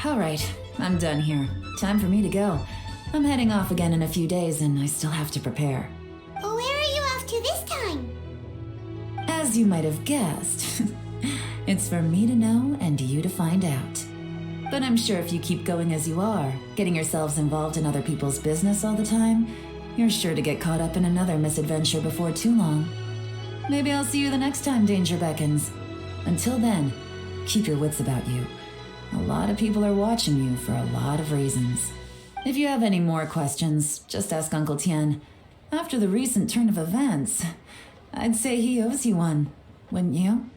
All right, I'm done here. Time for me to go. I'm heading off again in a few days and I still have to prepare. Where are you off to this time? As you might have guessed, it's for me to know and you to find out. But I'm sure if you keep going as you are, getting yourselves involved in other people's business all the time, you're sure to get caught up in another misadventure before too long. Maybe I'll see you the next time danger beckons. Until then, keep your wits about you. A lot of people are watching you for a lot of reasons. If you have any more questions, just ask Uncle Tian. After the recent turn of events, I'd say he owes you one, wouldn't you?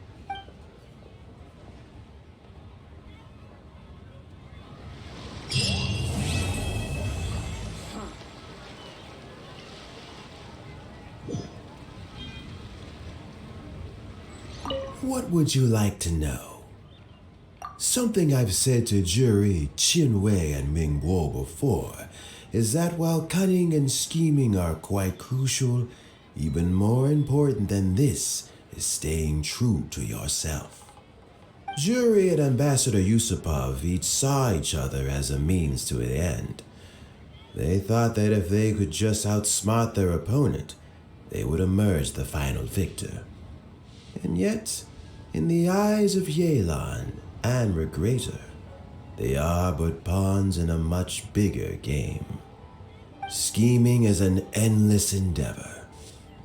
What would you like to know? Something I've said to Jury, Qinwei, and Mingguo before is that while cunning and scheming are quite crucial, even more important than this is staying true to yourself. Jury and Ambassador Yusupov each saw each other as a means to an end. They thought that if they could just outsmart their opponent, they would emerge the final victor. And yet, in the eyes of Yelan and Regrator, they are but pawns in a much bigger game. Scheming is an endless endeavor.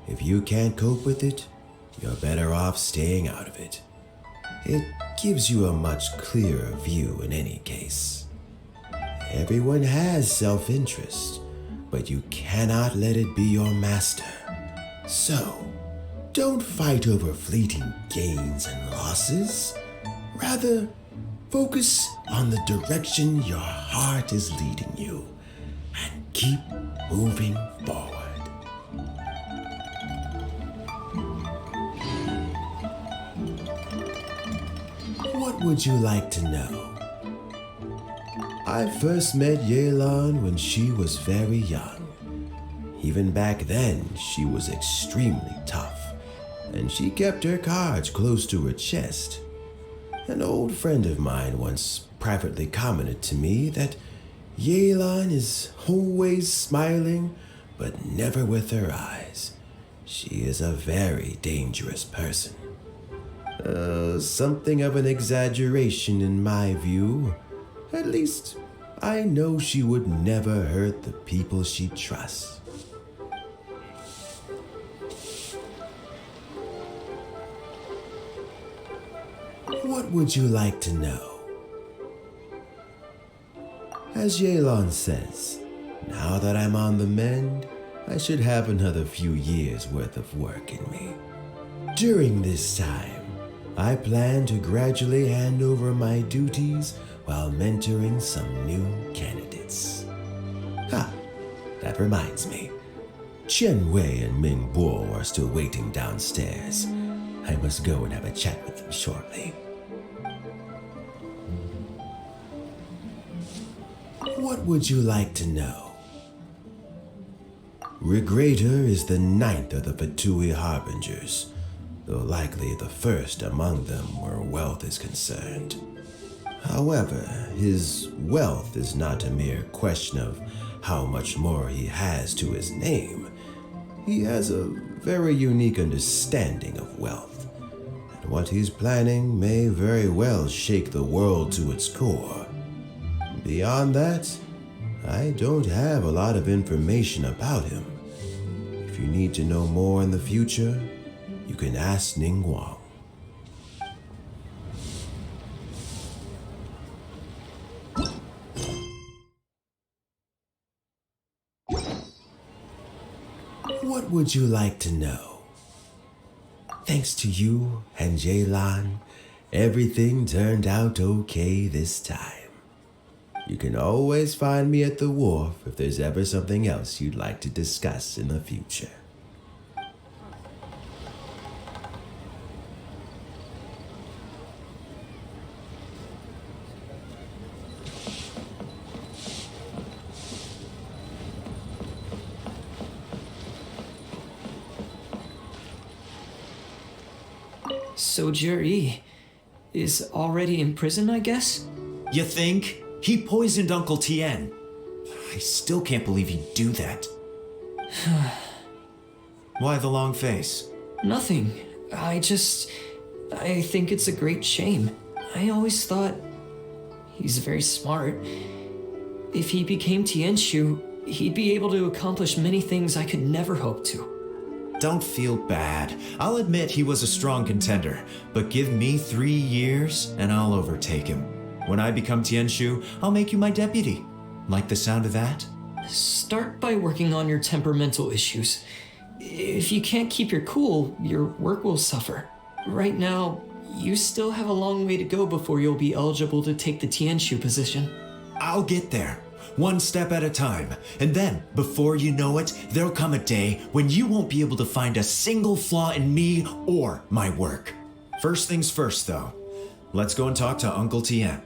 If you can't cope with it, you're better off staying out of it. It gives you a much clearer view in any case. Everyone has self-interest, but you cannot let it be your master. So, don't fight over fleeting gains and losses. Rather, focus on the direction your heart is leading you and keep moving forward. What would you like to know? I first met Yelan when she was very young. Even back then, she was extremely tough, and she kept her cards close to her chest. An old friend of mine once privately commented to me that Yelan is always smiling, but never with her eyes. She is a very dangerous person. Something of an exaggeration in my view. At least, I know she would never hurt the people she trusts. What would you like to know? As Yelan says, now that I'm on the mend, I should have another few years worth of work in me. During this time, I plan to gradually hand over my duties while mentoring some new candidates. That reminds me. Chen Wei and Ming Bo are still waiting downstairs. I must go and have a chat with them shortly. What would you like to know? Regrator is the 9th of the Fatui Harbingers, though likely the first among them where wealth is concerned. However, his wealth is not a mere question of how much more he has to his name. He has a very unique understanding of wealth, and what he's planning may very well shake the world to its core. Beyond that, I don't have a lot of information about him. If you need to know more in the future, you can ask Ning Guang. What would you like to know? Thanks to you and Yelan, everything turned out okay this time. You can always find me at the wharf if there's ever something else you'd like to discuss in the future. So Jerry is already in prison, I guess? You think? He poisoned Uncle Tien. I still can't believe he'd do that. Why the long face? Nothing. I think it's a great shame. I always thought he's very smart. If he became Tianshu, he'd be able to accomplish many things I could never hope to. Don't feel bad. I'll admit he was a strong contender, but give me 3 years and I'll overtake him. When I become Tianshu, I'll make you my deputy. Like the sound of that? Start by working on your temperamental issues. If you can't keep your cool, your work will suffer. Right now, you still have a long way to go before you'll be eligible to take the Tianshu position. I'll get there, one step at a time. And then, before you know it, there'll come a day when you won't be able to find a single flaw in me or my work. First things first, though. Let's go and talk to Uncle Tien.